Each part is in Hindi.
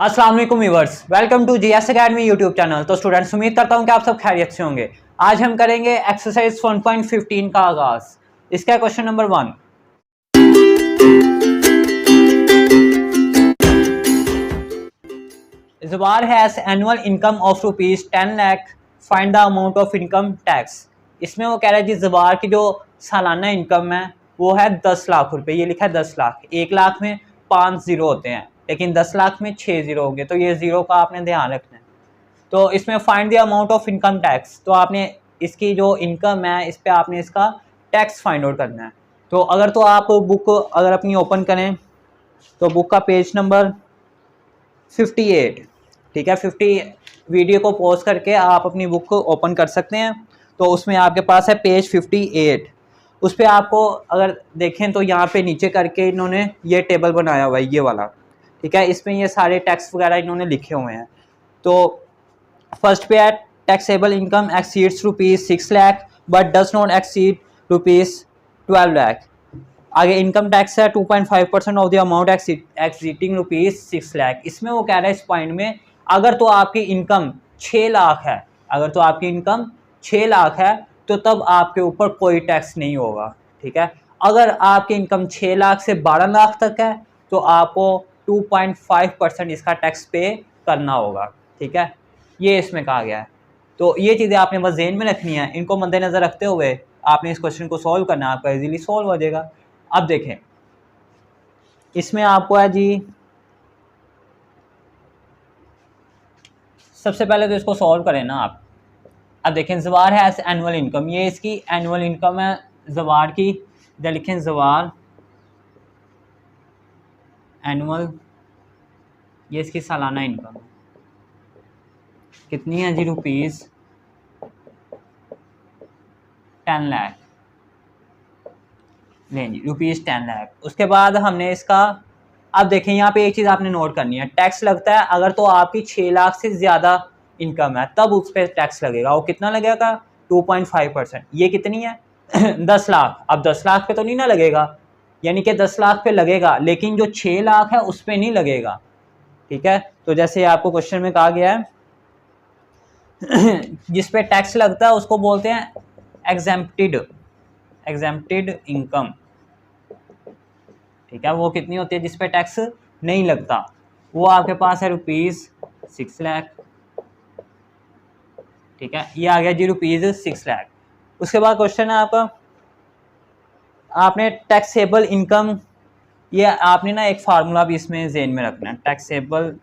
अस्सलाम वालेकुम viewers, welcome to GS academy YouTube channel. तो स्टूडेंट्स, उम्मीद करता हूं कि आप सब खैरियत से होंगे। आज हम करेंगे एक्सरसाइज 1.15 का आगाज। इसका question number 1। Zubair has annual income of rupees 10 lakh. Find the amount of income tax। इसमें वो कह रहा है जी ज़ुबार की जो सालाना इनकम है वो है 10 लाख रुपए। ये लिखा है 10 लाख। 1 लाख में 5 जीरो होते हैं, लेकिन 10 लाख में 6 जीरो होंगे, तो ये जीरो का आपने ध्यान रखना है। तो इसमें find the amount of income tax, तो आपने इसकी जो इनकम है इस पर आपने इसका टैक्स फाइंड आउट करना है। तो अगर तो आप बुक अगर अपनी ओपन करें तो बुक का पेज नंबर 58, ठीक है, 50 वीडियो को पॉज करके आप अपनी बुक को ओपन कर सकते हैं। तो उसमें आपके पास है पेज 58। उस पर आपको अगर देखें तो यहाँ पे नीचे करके इन्होंने ये टेबल बनाया हुआ है, ये वाला, ठीक है। इसमें ये सारे टैक्स वगैरह इन्होंने लिखे हुए हैं। तो फर्स्ट पे है taxable income exceeds rupees 6 lakh but does not exceed rupees 12 lakh. आगे इनकम टैक्स है 2.5% of the amount exceeding rupees 6 lakh. इसमें वो कह रहा है इस पॉइंट में अगर तो आपकी इनकम 6 लाख है, अगर तो आपकी इनकम 6 लाख है तो तब आपके ऊपर कोई टैक्स नहीं होगा, ठीक है। अगर आपकी इनकम 6 लाख से 12 लाख तक है तो आपको 2.5% इसका टैक्स पे करना होगा, ठीक है। ये इसमें कहा गया है। तो ये चीज़ें आपने बस ज़हन में रखनी है। इनको मद्देनज़र रखते हुए आपने इस क्वेश्चन को सॉल्व करना है, आपका इजीली सॉल्व हो जाएगा। अब देखें इसमें आपको है जी, सबसे पहले तो इसको सॉल्व करें ना आप। अब देखें ज़ुबार है एनुअल इनकम, ये इसकी एनुअल इनकम है ज़ुबार की। इधर लिखें ज़ुबार एनुअल, ये इसकी सालाना इनकम है। कितनी है जी? रुपीज़ 10 लाख। नहीं जी, रुपीज़ 10 लाख। उसके बाद हमने इसका, अब देखें यहाँ पे एक चीज़ आपने नोट करनी है, टैक्स लगता है अगर तो आपकी 6 लाख से ज़्यादा इनकम है तब उस पर टैक्स लगेगा। वो कितना लगेगा? 2.5%। ये कितनी है? 10 लाख। अब 10 लाख पे तो नहीं ना लगेगा, यानी कि 10 लाख पे लगेगा, लेकिन जो 6 लाख है उस पर नहीं लगेगा, ठीक है। तो जैसे आपको क्वेश्चन में कहा गया है जिस पे टैक्स लगता है उसको बोलते हैं एग्जेम्प्टेड इनकम, ठीक है। वो कितनी होती है जिस पे टैक्स नहीं लगता? वो आपके पास है रुपीज़ 6 लाख, ठीक है। ये आ गया जी रुपीज़ 6 लाख। उसके बाद क्वेश्चन है आपका, आपने टैक्सेबल इनकम, ये आपने ना एक फार्मूला भी इसमें ज़हन में रखना है। Taxable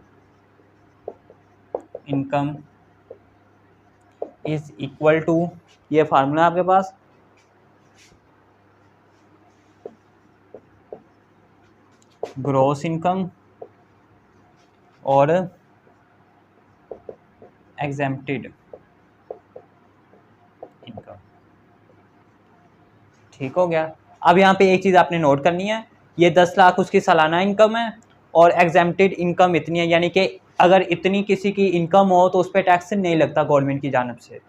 income is equal to, ये फार्मूला आपके पास, ग्रॉस इनकम और एग्जेम्प्टेड इनकम, ठीक हो गया। अब यहाँ पे एक चीज़ आपने नोट करनी है, ये 10 लाख उसकी सालाना इनकम है और एग्जेम्प्टेड इनकम इतनी है, यानी कि अगर इतनी किसी की इनकम हो तो उस पर टैक्स नहीं लगता गवर्नमेंट की जानब से,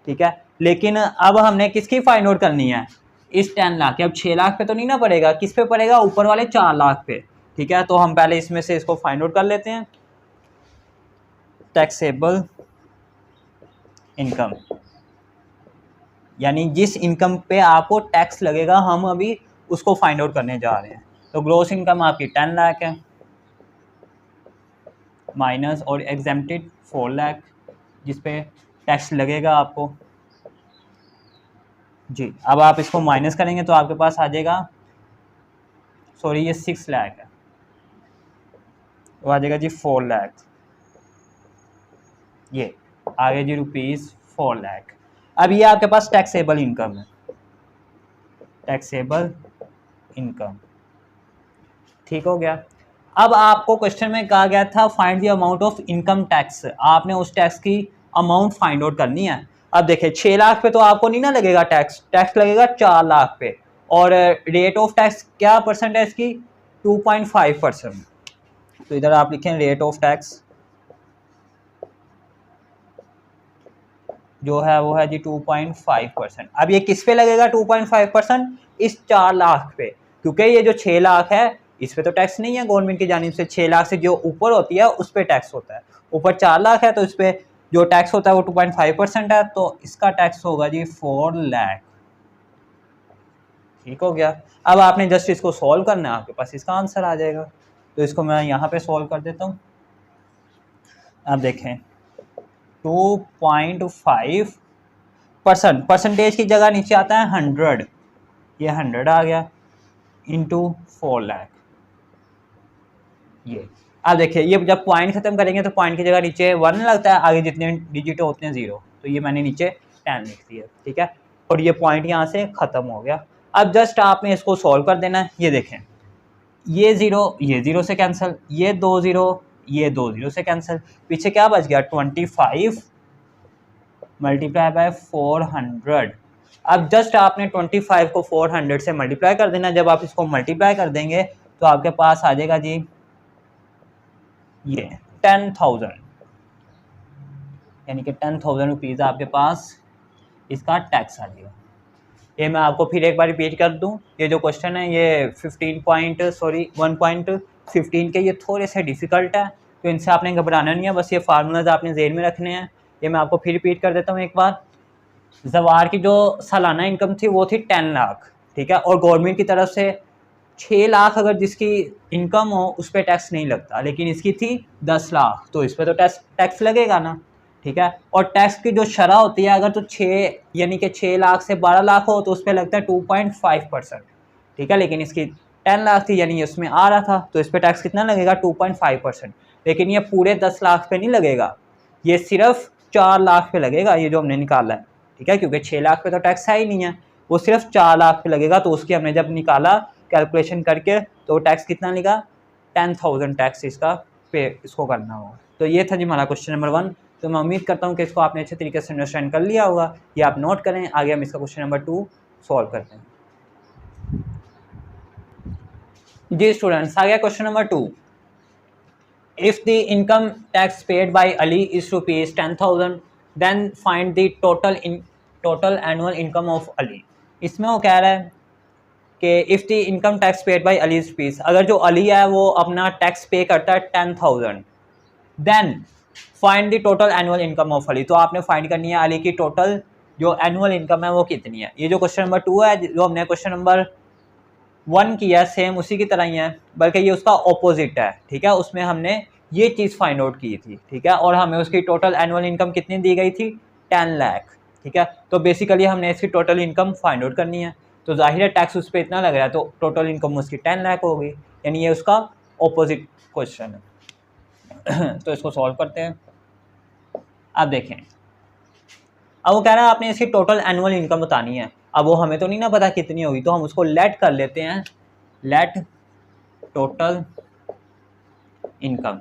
ठीक है। लेकिन अब हमने किसकी फाइंड आउट करनी है? इस 10 लाख के। अब 6 लाख पे तो नहीं ना पड़ेगा, किस पे पड़ेगा? ऊपर वाले 4 लाख पे, ठीक है। तो हम पहले इसमें से इसको फाइंड आउट कर लेते हैं। टैक्सेबल इनकम यानी जिस इनकम पे आपको टैक्स लगेगा, हम अभी उसको फाइंड आउट करने जा रहे हैं। तो ग्रॉस इनकम आपकी 10 लाख है माइनस और एग्जेम्प्टेड 4 लाख जिस पे टैक्स लगेगा आपको जी। अब आप इसको माइनस करेंगे तो आपके पास आ जाएगा, सॉरी ये 6 लाख है, वो आ जाएगा जी 4 लाख। ये आ गया जी रुपीज़ 4 लाख। अब ये आपके पास टैक्सेबल इनकम है, टैक्सेबल इनकम, ठीक हो गया। अब आपको क्वेश्चन में कहा गया था find the amount of income tax, आपने उस टैक्स की अमाउंट फाइंड आउट करनी है। अब देखिए 6 लाख पे तो आपको नहीं ना लगेगा टैक्स, टैक्स लगेगा 4 लाख पे, और रेट ऑफ टैक्स क्या परसेंट है इसकी? 2.5%। तो इधर आप लिखें रेट ऑफ टैक्स जो है वो है जी 2.5%। अब ये किस पे लगेगा 2.5%? इस 4 लाख पे, क्योंकि ये जो 6 लाख है इस पे तो टैक्स नहीं है गवर्नमेंट की जानिब से। 6 लाख से जो ऊपर होती है उस पर टैक्स होता है। ऊपर 4 लाख है तो इस पर जो टैक्स होता है वो 2.5% है, तो इसका टैक्स होगा जी 4 लाख। ठीक हो गया। अब आपने जस्ट इसको सॉल्व करना है, आपके पास इसका आंसर आ जाएगा। तो इसको मैं यहाँ पे सॉल्व कर देता हूँ। आप देखें 2.5%, परसेंटेज की जगह नीचे आता है 100, ये 100 आ गया इंटू 4 लाख। ये आप देखिए, ये जब पॉइंट खत्म करेंगे तो पॉइंट की जगह नीचे 1 लगता है, आगे जितने डिजिट हो उतने 0, तो ये मैंने नीचे 10 लिख दिया। ठीक है, और ये पॉइंट यहाँ से खत्म हो गया। अब जस्ट आपने इसको सॉल्व कर देना है। ये देखें, ये 0 से कैंसिल, ये 2 0, ये 2 0 से कैंसिल, पीछे क्या बच गया 25 मल्टीप्लाई बाय 400। अब जस्ट आपने 25 को 400 से मल्टीप्लाई कर देना। जब आप इसको मल्टीप्लाई कर देंगे तो आपके पास आ जाएगा जी ये 10,000, यानी कि 10,000 रुपीज़ आपके पास इसका टैक्स आ जाएगा। ये मैं आपको फिर एक बार रिपीट कर दूं, ये जो क्वेश्चन है ये 1.15 के ये थोड़े से डिफ़िकल्ट है, तो इनसे आपने घबराना नहीं है, बस ये फार्मूलाज आपने ज़हन में रखने हैं। ये मैं आपको फिर रिपीट कर देता हूँ एक बार। जवार की जो सालाना इनकम थी वो थी 10 लाख, ठीक है, और गवर्नमेंट की तरफ से 6 लाख अगर जिसकी इनकम हो उस पर टैक्स नहीं लगता, लेकिन इसकी थी 10 लाख, तो इस पर तो टैक्स लगेगा ना। ठीक है, और टैक्स की जो शरह होती है अगर तो 6 यानी कि 6 लाख से 12 लाख हो तो उस पर लगता है 2.5%। ठीक है, लेकिन इसकी 10 लाख थी यानी उसमें आ रहा था, तो इस पर टैक्स कितना लगेगा 2.5%। लेकिन ये पूरे 10 लाख पे नहीं लगेगा, ये सिर्फ 4 लाख पे लगेगा, ये जो हमने निकाला है। ठीक है, क्योंकि 6 लाख पे तो टैक्स है ही नहीं है, वो सिर्फ 4 लाख पे लगेगा। तो उसकी हमने जब निकाला कैलकुलेशन करके तो टैक्स कितना लिखा 10,000 टैक्स इसका पे इसको करना होगा। तो ये था जी हमारा क्वेश्चन नंबर 1। तो मैं उम्मीद करता हूँ कि इसको आपने अच्छे तरीके से अंडरस्टैंड कर लिया होगा। ये आप नोट करें, आगे हम इसका क्वेश्चन नंबर 2 सॉल्व करते हैं। जी स्टूडेंट्स, आ गया question number 2। If the income tax paid by Ali is rupees 10,000 then find the total annual income of Ali. इसमें वो कह रहा है कि if the income tax paid by Ali is rupees, अगर जो अली है वो अपना टैक्स पे करता है 10,000, then find the total annual income of Ali. तो आपने फाइंड करनी है अली की टोटल जो एनुअल इनकम है वो कितनी है। ये जो क्वेश्चन नंबर 2 है, जो हमने क्वेश्चन नंबर 1 किया सेम उसी की तरह ही है, बल्कि ये उसका ऑपोजिट है। ठीक है, उसमें हमने ये चीज़ फाइंड आउट की थी। ठीक है, और हमें उसकी टोटल एनुअल इनकम कितनी दी गई थी 10 लाख। ठीक है, तो बेसिकली हमने इसकी टोटल इनकम फाइंड आउट करनी है, तो जाहिर है टैक्स उस पर इतना लग रहा है, तो टोटल इनकम उसकी 10 लाख होगी, यानी ये उसका ऑपोजिट क्वेश्चन है। तो इसको सॉल्व करते हैं। अब देखें, अब वो कह रहा है आपने इसकी टोटल एनुअल इनकम बतानी है। अब वो हमें तो नहीं ना पता कितनी होगी, तो हम उसको लेट कर लेते हैं, लेट टोटल इनकम,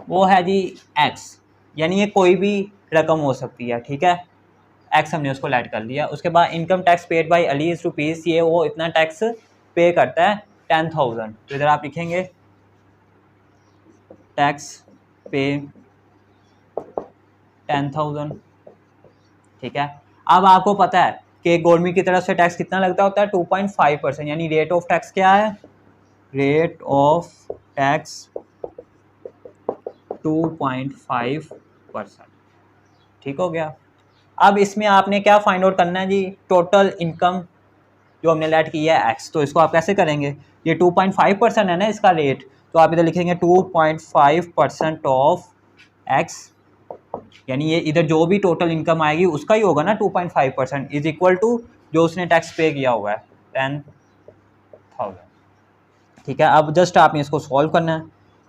वो है जी एक्स, यानी ये कोई भी रकम हो सकती है। ठीक है, एक्स हमने उसको लेट कर लिया। उसके बाद income tax paid by Ali is rupees, ये वो इतना टैक्स पे करता है 10,000, तो इधर आप लिखेंगे टैक्स पे 10,000। ठीक है, अब आपको पता है कि गवर्नमेंट की तरफ से टैक्स कितना लगता होता है 2.5%, यानी रेट ऑफ टैक्स क्या है, रेट ऑफ टैक्स 2.5%। ठीक हो गया। अब इसमें आपने क्या फाइंड आउट करना है जी, टोटल इनकम जो हमने लेट की है एक्स। तो इसको आप कैसे करेंगे, ये 2.5% है ना इसका रेट, तो आप इधर लिखेंगे 2.5% ऑफ एक्स, यानी ये इधर जो भी टोटल इनकम आएगी उसका ही होगा ना 2.5%, इज इक्वल टू जो उसने टैक्स पे किया हुआ है 10,000। ठीक है, अब जस्ट आपने इसको सॉल्व करना है।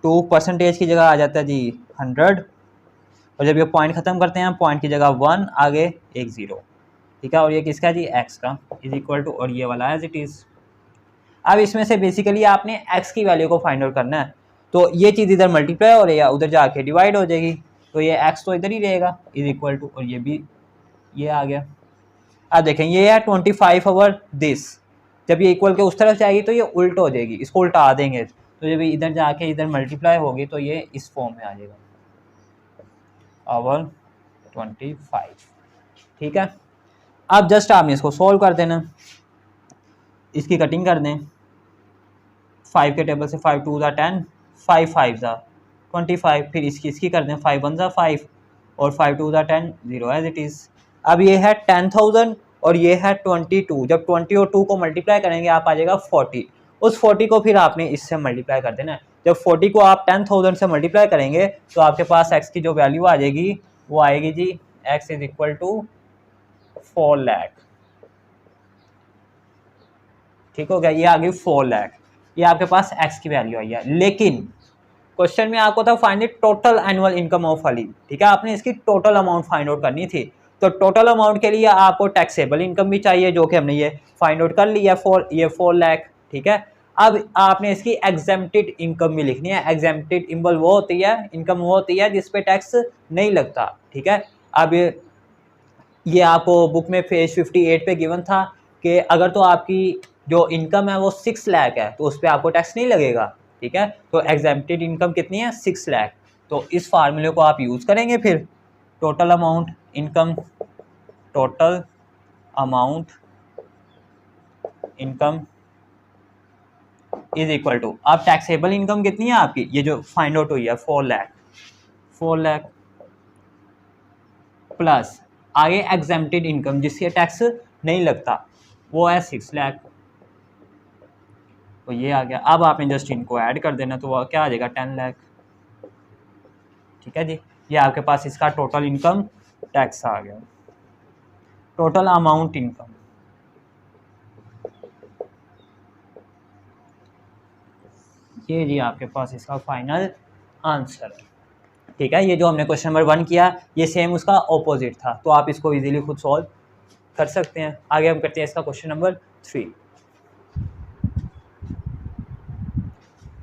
2% की जगह आ जाता है जी 100, और जब ये पॉइंट ख़त्म करते हैं पॉइंट की जगह 1 आगे एक 0। ठीक है, और ये किसका जी एक्स का, इज इक्वल टू, और ये वाला एज इट इज़। अब इसमें से बेसिकली आपने एक्स की वैल्यू को फाइंड आउट करना है, तो ये चीज़ इधर मल्टीप्लाई हो रही है, उधर जाके डिवाइड हो जाएगी, तो ये एक्स तो इधर ही रहेगा इज इक्वल टू, और ये भी ये आ गया। अब देखें ये है 25 ओवर दिस, जब ये इक्वल के उस तरफ जाएगी तो ये उल्ट हो जाएगी, इसको उल्टा देंगे, तो जब इधर जाके इधर मल्टीप्लाई होगी तो ये इस फॉर्म में आ जाएगा ओवर 25। ठीक है, अब जस्ट आपने इसको सॉल्व कर देना, इसकी कटिंग कर दें, 5 के टेबल से 5 2 ज़ा 10, 5 5 ज़ा 25, फिर इसकी कर दें 5 1 ज़ा 5 और 5 2 ज़ा 10, 0 एज इट इज़। अब ये है 10,000 और ये है 22। जब 20 और 2 को मल्टीप्लाई करेंगे आप आ जाएगा 40। उस 40 को फिर आपने इससे मल्टीप्लाई कर देना है। जब 40 को आप 10,000 से मल्टीप्लाई करेंगे तो आपके पास x की जो वैल्यू आ जाएगी वो आएगी जी x is equal to 4 lakh. ठीक हो गया, ये आ गई 4 लाख। ये आपके पास x की वैल्यू आई है। लेकिन क्वेश्चन में आपको था find the total annual income of Ali. ठीक है, आपने इसकी टोटल अमाउंट फाइंड आउट करनी थी। तो टोटल अमाउंट के लिए आपको टैक्सेबल इनकम भी चाहिए, जो कि हमने ये फाइंड आउट कर लिया ये 4 लाख। ठीक है, अब आपने इसकी एग्जेम्प्टेड इनकम भी लिखनी है। एग्जेम्प्टेड इनकम वो होती है, इनकम वो होती है जिस पे टैक्स नहीं लगता। ठीक है, अब ये आपको बुक में पेज 58 पे गिवन था कि अगर तो आपकी जो इनकम है वो 6 लाख है तो उस पर आपको टैक्स नहीं लगेगा। ठीक है, तो एग्जेम्प्टेड इनकम कितनी है 6 लाख। तो इस फार्मूले को आप यूज़ करेंगे फिर total amount income, total amount income is equal to, अब टैक्सेबल इनकम कितनी है आपकी, ये जो फाइंड आउट हुई है 4 लाख, 4 लाख प्लस आगे एग्जेम्प्टेड इनकम जिससे टैक्स नहीं लगता वो है 6 लाख। तो ये आ गया। अब आपने जस्ट इनको ऐड कर देना तो वो क्या आ जाएगा 10 लाख। ठीक है जी, ये आपके पास इसका टोटल इनकम टैक्स आ गया, टोटल अमाउंट इनकम। ये जी आपके पास इसका फाइनल आंसर है। ठीक है, ये जो हमने क्वेश्चन नंबर 1 किया ये सेम उसका ऑपोजिट था, तो आप इसको इजीली खुद सॉल्व कर सकते हैं। आगे हम करते हैं इसका क्वेश्चन नंबर 3।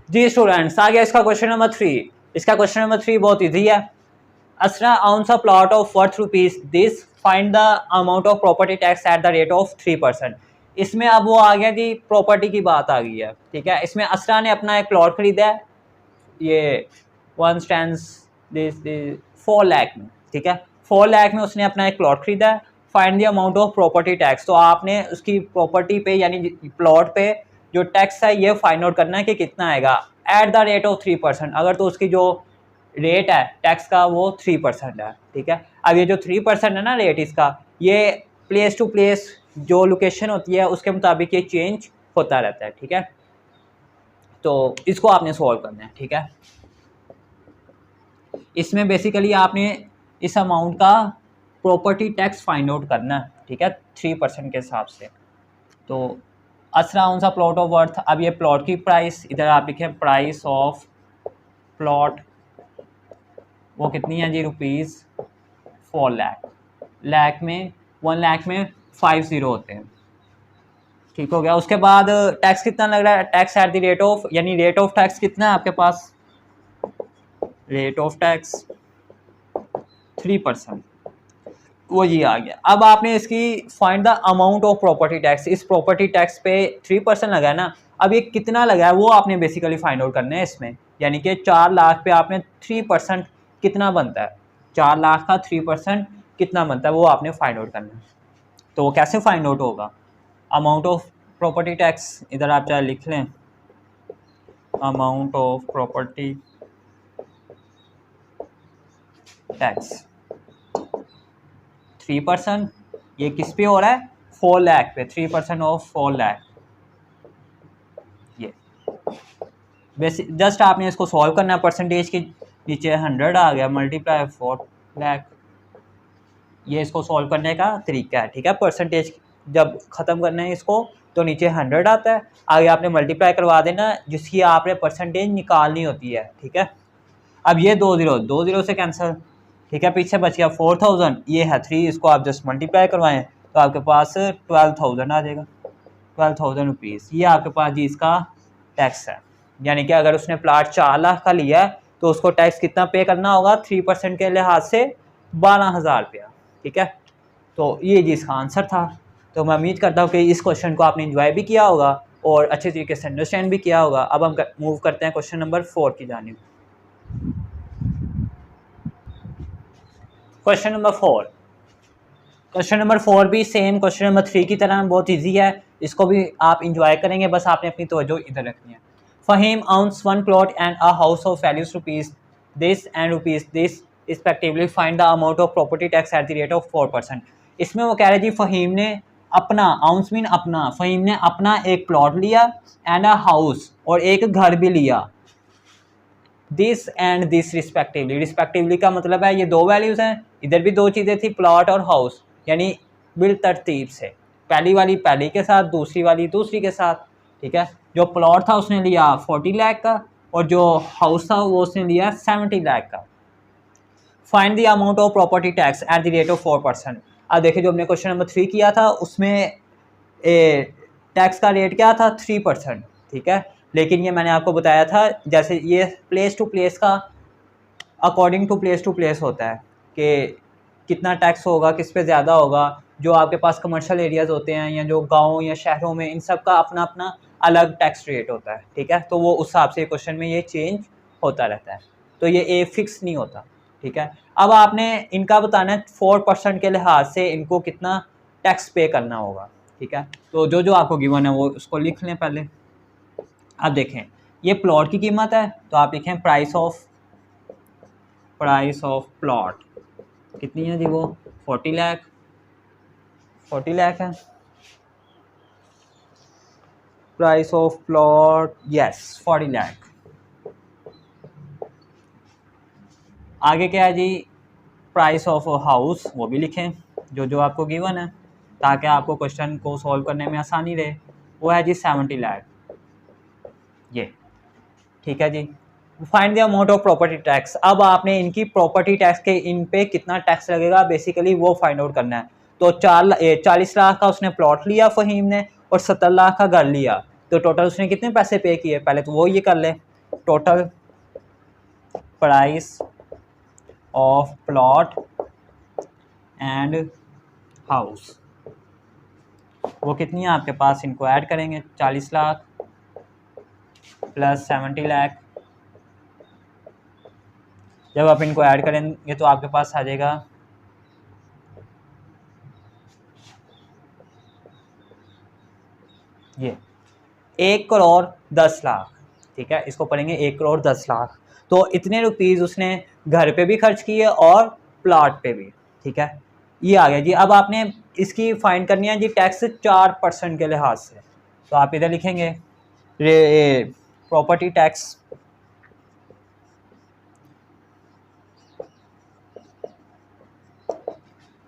जी स्टूडेंट्स, आ गया इसका क्वेश्चन नंबर 3। इसका क्वेश्चन नंबर 3 बहुत इजी है। Asra owns a plot of worth rupees this, find the amount of property tax at the rate of 3%। इसमें अब वो आ गया जी प्रॉपर्टी की बात आ गई है। ठीक है, इसमें असरा ने अपना एक प्लॉट खरीदा है, ये 1 स्टैंड्स दिस 4 लाख में। ठीक है, 4 लाख में उसने अपना एक प्लॉट खरीदा है। Find the amount of property tax, तो आपने उसकी प्रॉपर्टी पे यानी प्लॉट पे जो टैक्स है ये फाइंड आउट करना है कि कितना आएगा एट द रेट ऑफ 3%। अगर तो उसकी जो रेट है टैक्स का वो 3% है। ठीक है, अब ये जो 3% है ना रेट इसका, ये प्लेस टू प्लेस जो लोकेशन होती है उसके मुताबिक ये चेंज होता रहता है। ठीक है, तो इसको आपने सॉल्व करना है। ठीक है, इसमें बेसिकली आपने इस अमाउंट का प्रॉपर्टी टैक्स फाइंड आउट करना है। ठीक है, 3% के हिसाब से। तो असरा उन सा प्लॉट ऑफ वर्थ, अब ये प्लॉट की प्राइस इधर आप लिखें प्राइस ऑफ प्लॉट, वो कितनी है जी ₹4 लाख। लाख में 1 लाख में 50 होते हैं। ठीक हो गया, उसके बाद टैक्स कितना लग रहा है, tax at the rate of, यानी रेट ऑफ टैक्स कितना है आपके पास, रेट ऑफ टैक्स 3%, वो ये आ गया। अब आपने इसकी find the amount of property tax, इस प्रॉपर्टी टैक्स पे 3% लगा है ना, अब ये कितना लगा है वो आपने बेसिकली फाइंड आउट करना है इसमें। यानी कि 4 लाख पे आपने 3% कितना बनता है, 4 लाख का 3% कितना बनता है वो आपने फाइंड आउट करना है। तो वो कैसे फाइंड आउट होगा, अमाउंट ऑफ प्रॉपर्टी टैक्स इधर आप चाहे लिख लें, अमाउंट ऑफ प्रॉपर्टी टैक्स 3%, ये किस पे हो रहा है 4 लाख पे, 3% ऑफ 4 लाख। ये बेसिक जस्ट आपने इसको सॉल्व करना है, परसेंटेज के नीचे 100 आ गया मल्टीप्लाई 4 लाख। ये इसको सॉल्व करने का तरीका है। ठीक है, परसेंटेज जब ख़त्म करना है इसको तो नीचे 100 आता है, आगे आपने मल्टीप्लाई करवा देना जिसकी आपने परसेंटेज निकालनी होती है। ठीक है, अब ये 2 0 से कैंसिल। ठीक है, पीछे बच गया 4000, ये है 3, इसको आप जस्ट मल्टीप्लाई करवाएं तो आपके पास 12,000 आ जाएगा, 12,000 रुपीज़। ये आपके पास जी इसका टैक्स है। यानी कि अगर उसने प्लाट 4 लाख का लिया है तो उसको टैक्स कितना पे करना होगा 3% के लिहाज से 12,000 रुपया। ठीक है, तो ये जी इसका आंसर था। तो मैं उम्मीद करता हूँ कि इस क्वेश्चन को आपने एंजॉय भी किया होगा और अच्छे तरीके से अंडरस्टैंड भी किया होगा। अब हम मूव करते हैं क्वेश्चन नंबर 4 की जानिब। क्वेश्चन नंबर 4, क्वेश्चन नंबर 4 भी सेम क्वेश्चन नंबर 3 की तरह बहुत इजी है, इसको भी आप इंजॉय करेंगे, बस आपने अपनी तवज्जो इधर रखनी है। Fahim owns one plot and a house of values rupees this and rupees this respectively. Find the amount of property tax at the rate of 4%. इसमें वो कह रहे जी फ़हीम ने अपना, आउंस मीन अपना, फ़हीम ने अपना एक प्लॉट लिया एंड अ हाउस, और एक घर भी लिया, this and this respectively. Respectively का मतलब है ये दो वैल्यूज़ हैं, इधर भी दो चीज़ें थी, प्लॉट और हाउस, यानी बिल तरतीब से, पहली वाली पहली के साथ, दूसरी वाली दूसरी के साथ, ठीक है। जो प्लॉट था उसने लिया 40 लाख का, और जो हाउस था वो उसने लिया 70 लाख का। Find the amount of property tax at the rate of 4%। अब देखिए जो हमने क्वेश्चन नंबर 3 किया था उसमें टैक्स का रेट क्या था, 3%, ठीक है। लेकिन ये मैंने आपको बताया था जैसे ये प्लेस टू प्लेस का, अकॉर्डिंग टू प्लेस होता है कि कितना टैक्स होगा, किस पे ज़्यादा होगा। जो आपके पास कमर्शियल एरियाज़ होते हैं या जो गाँव या शहरों में, इन सब का अपना अपना अलग टैक्स रेट होता है, ठीक है। तो वो उस हिसाब से क्वेश्चन में ये चेंज होता रहता है, तो ये एक फिक्स नहीं होता, ठीक है। अब आपने इनका बताना है 4% के लिहाज से इनको कितना टैक्स पे करना होगा, ठीक है। तो जो जो आपको गिवन है वो उसको लिख लें पहले। अब देखें ये प्लॉट की कीमत है, तो आप लिखें प्राइस ऑफ प्लॉट कितनी है जी, वो 40 लाख है। Price of plot, yes 40 lakh. आगे क्या है जी, प्राइस ऑफ हाउस, वो भी लिखें जो जो आपको गिवन है, ताकि आपको क्वेश्चन को सॉल्व करने में आसानी रहे। वो है जी 70 लाख, ये ठीक है जी। Find the amount of property tax. अब आपने इनकी प्रॉपर्टी टैक्स के इन पे कितना टैक्स लगेगा बेसिकली वो फाइंड आउट करना है। तो 40 लाख का उसने प्लॉट लिया फ़हीम ने, और 70 लाख का घर लिया, तो टोटल उसने कितने पैसे पे किए, पहले तो वो ये कर ले, total price of plot and house वो कितनी है आपके पास, इनको ऐड करेंगे, 40 लाख प्लस 70 लाख। जब आप इनको ऐड करेंगे तो आपके पास आ जाएगा ये 1,10,00,000, ठीक है। इसको पढ़ेंगे 1,10,00,000। तो इतने रुपीज़ उसने घर पे भी खर्च किए और प्लाट पे भी, ठीक है। ये आ गया जी। अब आपने इसकी फाइंड करनी है जी टैक्स 4% के लिहाज से, तो आप इधर लिखेंगे प्रॉपर्टी टैक्स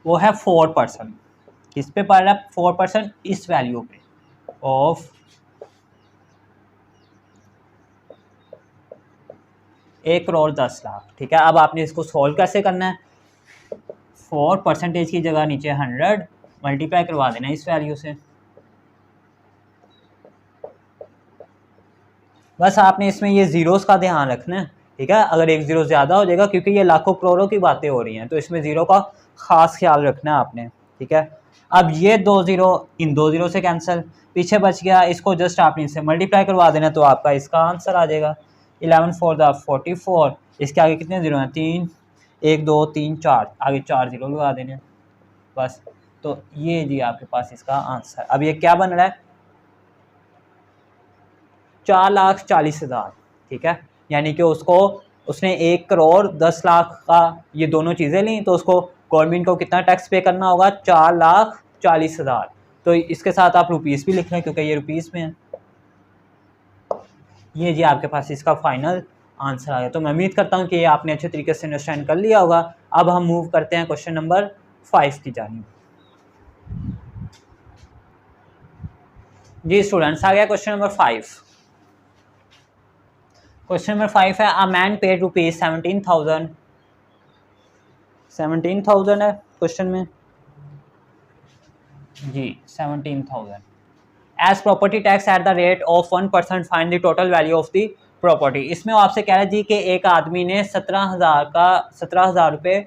वो है 4%। किस पे पड़ रहा है 4%, इस वैल्यू पे ऑफ 1,10,00,000, ठीक है। अब आपने इसको सॉल्व कैसे करना है, 4% की जगह नीचे 100 मल्टीप्लाई करवा देना इस वैल्यू से। बस आपने इसमें ये ज़ीरोज़ का ध्यान रखना है, ठीक है। अगर एक ज़ीरो ज़्यादा हो जाएगा, क्योंकि ये लाखों करोड़ों की बातें हो रही हैं, तो इसमें ज़ीरो का ख़ास ख्याल रखना है आपने, ठीक है। अब ये 2 ज़ीरो इन 2 ज़ीरो से कैंसिल, पीछे बच गया, इसको जस्ट आपने इससे मल्टीप्लाई करवा देना, तो आपका इसका आंसर आ जाएगा 11 4 द 44। इसके आगे कितने ज़ीरो हैं, 3, 1 2 3 4, आगे 4 ज़ीरो लगा देने बस। तो ये जी आपके पास इसका आंसर। अब ये क्या बन रहा है, 4,40,000, ठीक है। यानी कि उसने 1,10,00,000 का ये दोनों चीज़ें ली, तो उसको गवर्नमेंट को कितना टैक्स पे करना होगा, 4,40,000। तो इसके साथ आप रुपीस भी लिख लें क्योंकि ये रुपीस में है। ये जी आपके पास इसका फाइनल आंसर आ गया। तो मैं उम्मीद करता हूँ कि ये आपने अच्छे तरीके से अंडरस्टैंड कर लिया होगा। अब हम मूव करते हैं क्वेश्चन नंबर 5 की जानिब। जी स्टूडेंट्स, आ गया क्वेश्चन नंबर 5। क्वेश्चन नंबर 5 है, अ मैन पेड रुपीज 17,000 है क्वेश्चन में जी, 17,000 as property tax at the rate of 1%। Find the total value of the property. इसमें आपसे कह रहा है जी कि एक आदमी ने 17,000 रुपये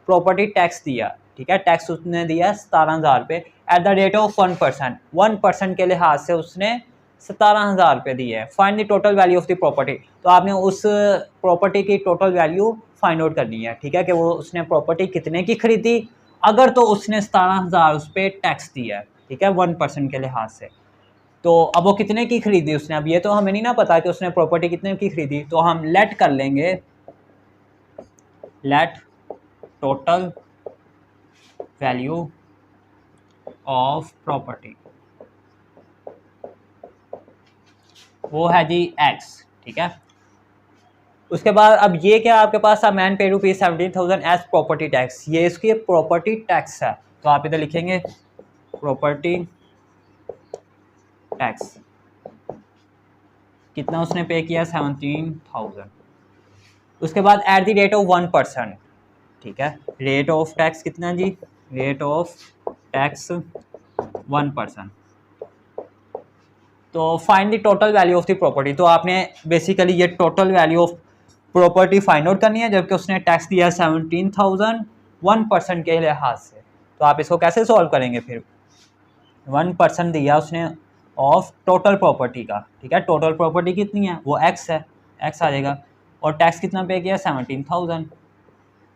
प्रॉपर्टी टैक्स दिया, ठीक है। टैक्स उसने दिया 17,000 रुपये एट द रेट ऑफ 1%। 1% के लिहाज से उसने 17,000 रुपये दिए है। Find the total value of the property. तो आपने उस प्रॉपर्टी की टोटल वैल्यू फाइंड आउट करनी है, ठीक है, कि वो उसने प्रॉपर्टी कितने की खरीदी, अगर तो उसने 17,000 उस पर टैक्स दिया है, ठीक है, 1% के लिहाज से। तो अब वो कितने की खरीदी उसने, अब ये तो हमें नहीं ना पता कि उसने प्रॉपर्टी कितने की खरीदी, तो हम लेट कर लेंगे, let total value of property, वो है जी एक्स, ठीक है। उसके बाद अब ये क्या आपके पास man pay rupees 17,000 as property tax, ये इसकी प्रॉपर्टी टैक्स है, तो आप इधर लिखेंगे प्रॉपर्टी टैक्स, कितना उसने पे किया 17,000। उसके बाद एट द रेट ऑफ 1%, ठीक है, रेट ऑफ टैक्स कितना जी, रेट ऑफ टैक्स 1%। तो find the total value of the property, तो आपने बेसिकली ये total value of property find out करनी है, जबकि उसने टैक्स दिया 17,000 1% के लिहाज से। तो आप इसको कैसे सॉल्व करेंगे फिर, 1% दिया उसने ऑफ टोटल प्रॉपर्टी का, ठीक है, टोटल प्रॉपर्टी कितनी है वो एक्स है, एक्स आ जाएगा, और टैक्स कितना पे किया 17,000।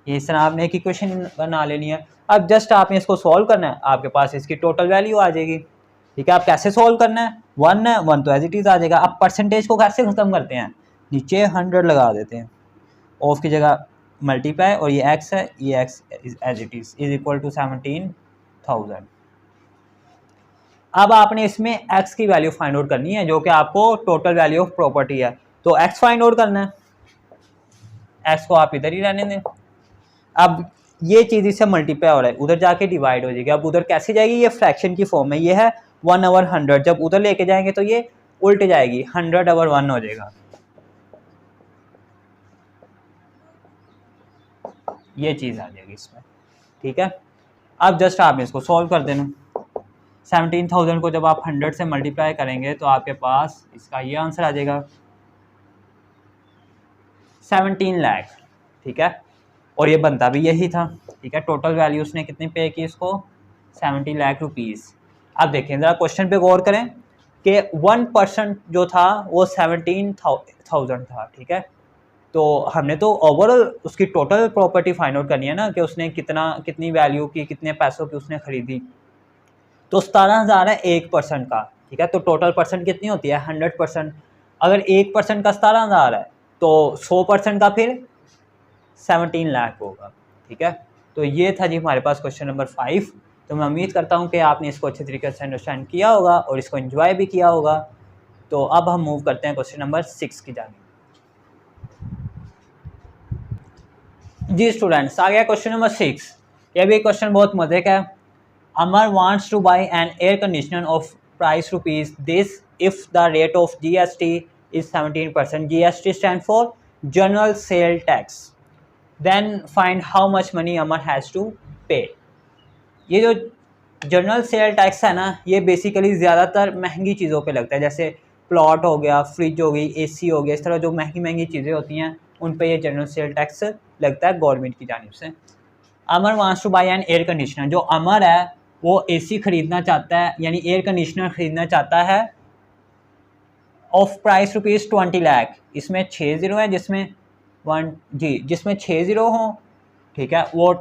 ये इस तरह आपने एक इक्वेशन बना लेनी है। अब जस्ट आपने इसको सॉल्व करना है, आपके पास इसकी टोटल वैल्यू आ जाएगी, ठीक है। आप कैसे सॉल्व करना है, 1 है, 1 तो एज इट इज आ जाएगा। अब परसेंटेज को कैसे खत्म करते हैं, नीचे 100 लगा देते हैं, ऑफ की जगह मल्टीप्लाई, और ये एक्स है, ये X as it is equal to 17,000। अब आपने इसमें x की वैल्यू फाइंड आउट करनी है, जो कि आपको टोटल वैल्यू ऑफ प्रॉपर्टी है, तो x फाइंड आउट करना है, x को आप इधर ही रहने दें। अब ये चीज़ इससे मल्टीप्लाई हो रहा है, उधर जाके डिवाइड हो जाएगी। अब उधर कैसे जाएगी, ये फ्रैक्शन की फॉर्म में, ये है 1/100, जब उधर लेके जाएंगे तो ये उल्ट जाएगी, 100/1 हो जाएगा, ये चीज़ आ जाएगी इसमें, ठीक है। अब जस्ट आपने इसको सॉल्व कर देना, 17,000 को जब आप 100 से मल्टीप्लाई करेंगे तो आपके पास इसका ये आंसर आ जाएगा 17 लाख, ठीक है, और ये बनता भी यही था, ठीक है। टोटल वैल्यू उसने कितनी पे की इसको, 70 लाख रुपीज़। अब देखें ज़रा क्वेश्चन पे गौर करें कि 1% जो था वो 17,000 था, ठीक है। तो हमने तो ओवरऑल उसकी टोटल प्रॉपर्टी फाइंड आउट करनी है ना, कि उसने कितनी वैल्यू की, कितने पैसों की उसने खरीदी। तो 17,000 है 1% का, ठीक है, तो टोटल परसेंट कितनी होती है 100%। अगर 1% का 17,000 है तो 100% का फिर 17 लाख होगा, ठीक है। तो ये था जी हमारे पास क्वेश्चन नंबर 5। तो मैं उम्मीद करता हूँ कि आपने इसको अच्छे तरीके से अंडरस्टैंड किया होगा और इसको एंजॉय भी किया होगा। तो अब हम मूव करते हैं क्वेश्चन नंबर 6 की जानिब। जी स्टूडेंट्स, आ गया क्वेश्चन नंबर 6। ये भी क्वेश्चन बहुत मजे का है। Amar wants to buy an air conditioner of price rupees this if the rate of GST is 17%. GST stand for General Sale Tax. Then find how much money Amar has to pay. ये जो जनरल सेल टैक्स है ना, ये बेसिकली ज़्यादातर महंगी चीज़ों पे लगता है, जैसे प्लॉट हो गया, फ्रिज हो गई, एसी हो गया, इस तरह जो महंगी महंगी चीज़ें होती हैं उन पे ये जनरल सेल टैक्स लगता है गवर्नमेंट की जानिब से। Amar wants to buy an air conditioner, जो अमर है वो एसी खरीदना चाहता है, यानी एयर कंडीशनर खरीदना चाहता है ऑफ प्राइस रुपीज़ 20 लाख। इसमें 6 ज़ीरो है, जिसमें 6 ज़ीरो हों, ठीक है, वो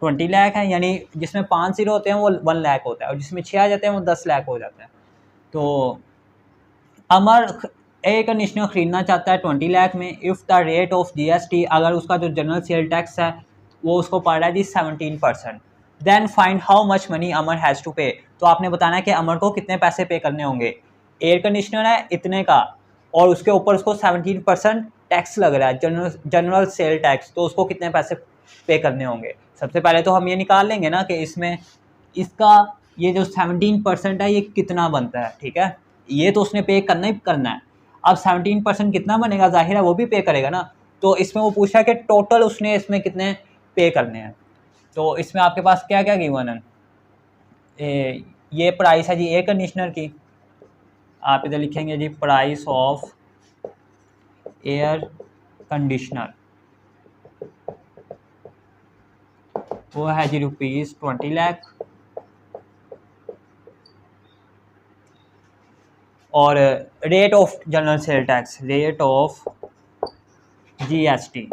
20 लाख है, यानी जिसमें 5 ज़ीरो होते हैं वो 1 लाख होता है, और जिसमें 6 आ जाते हैं वो 10 लाख हो जाता है। तो अमर एयर कंडीशनर खरीदना चाहता है 20 लाख में, if the rate of GST, अगर उसका जो जनरल सेल टैक्स है वो उसको पड़ रहा है जी 17%। Then find how much money Amar has to pay, तो आपने बताना है कि अमर को कितने पैसे पे करने होंगे। एयर कंडीशनर है इतने का, और उसके ऊपर उसको 17% टैक्स लग रहा है, जनरल सेल टैक्स, तो उसको कितने पैसे पे करने होंगे। सबसे पहले तो हम ये निकाल लेंगे ना कि इसमें इसका ये जो 17% है ये कितना बनता है, ठीक है, ये तो उसने पे करना ही करना है। अब 17% कितना बनेगा, जाहिर है वो भी पे करेगा ना। तो इसमें वो पूछा कि टोटल उसने इसमें कितने पे करने हैं। तो इसमें आपके पास क्या क्या गिवन है, ये प्राइस है जी एयर कंडीशनर की, आप इधर लिखेंगे जी प्राइस ऑफ एयर कंडीशनर, वो है जी रुपीज़ 20 लाख। और rate of general sale tax, rate of GST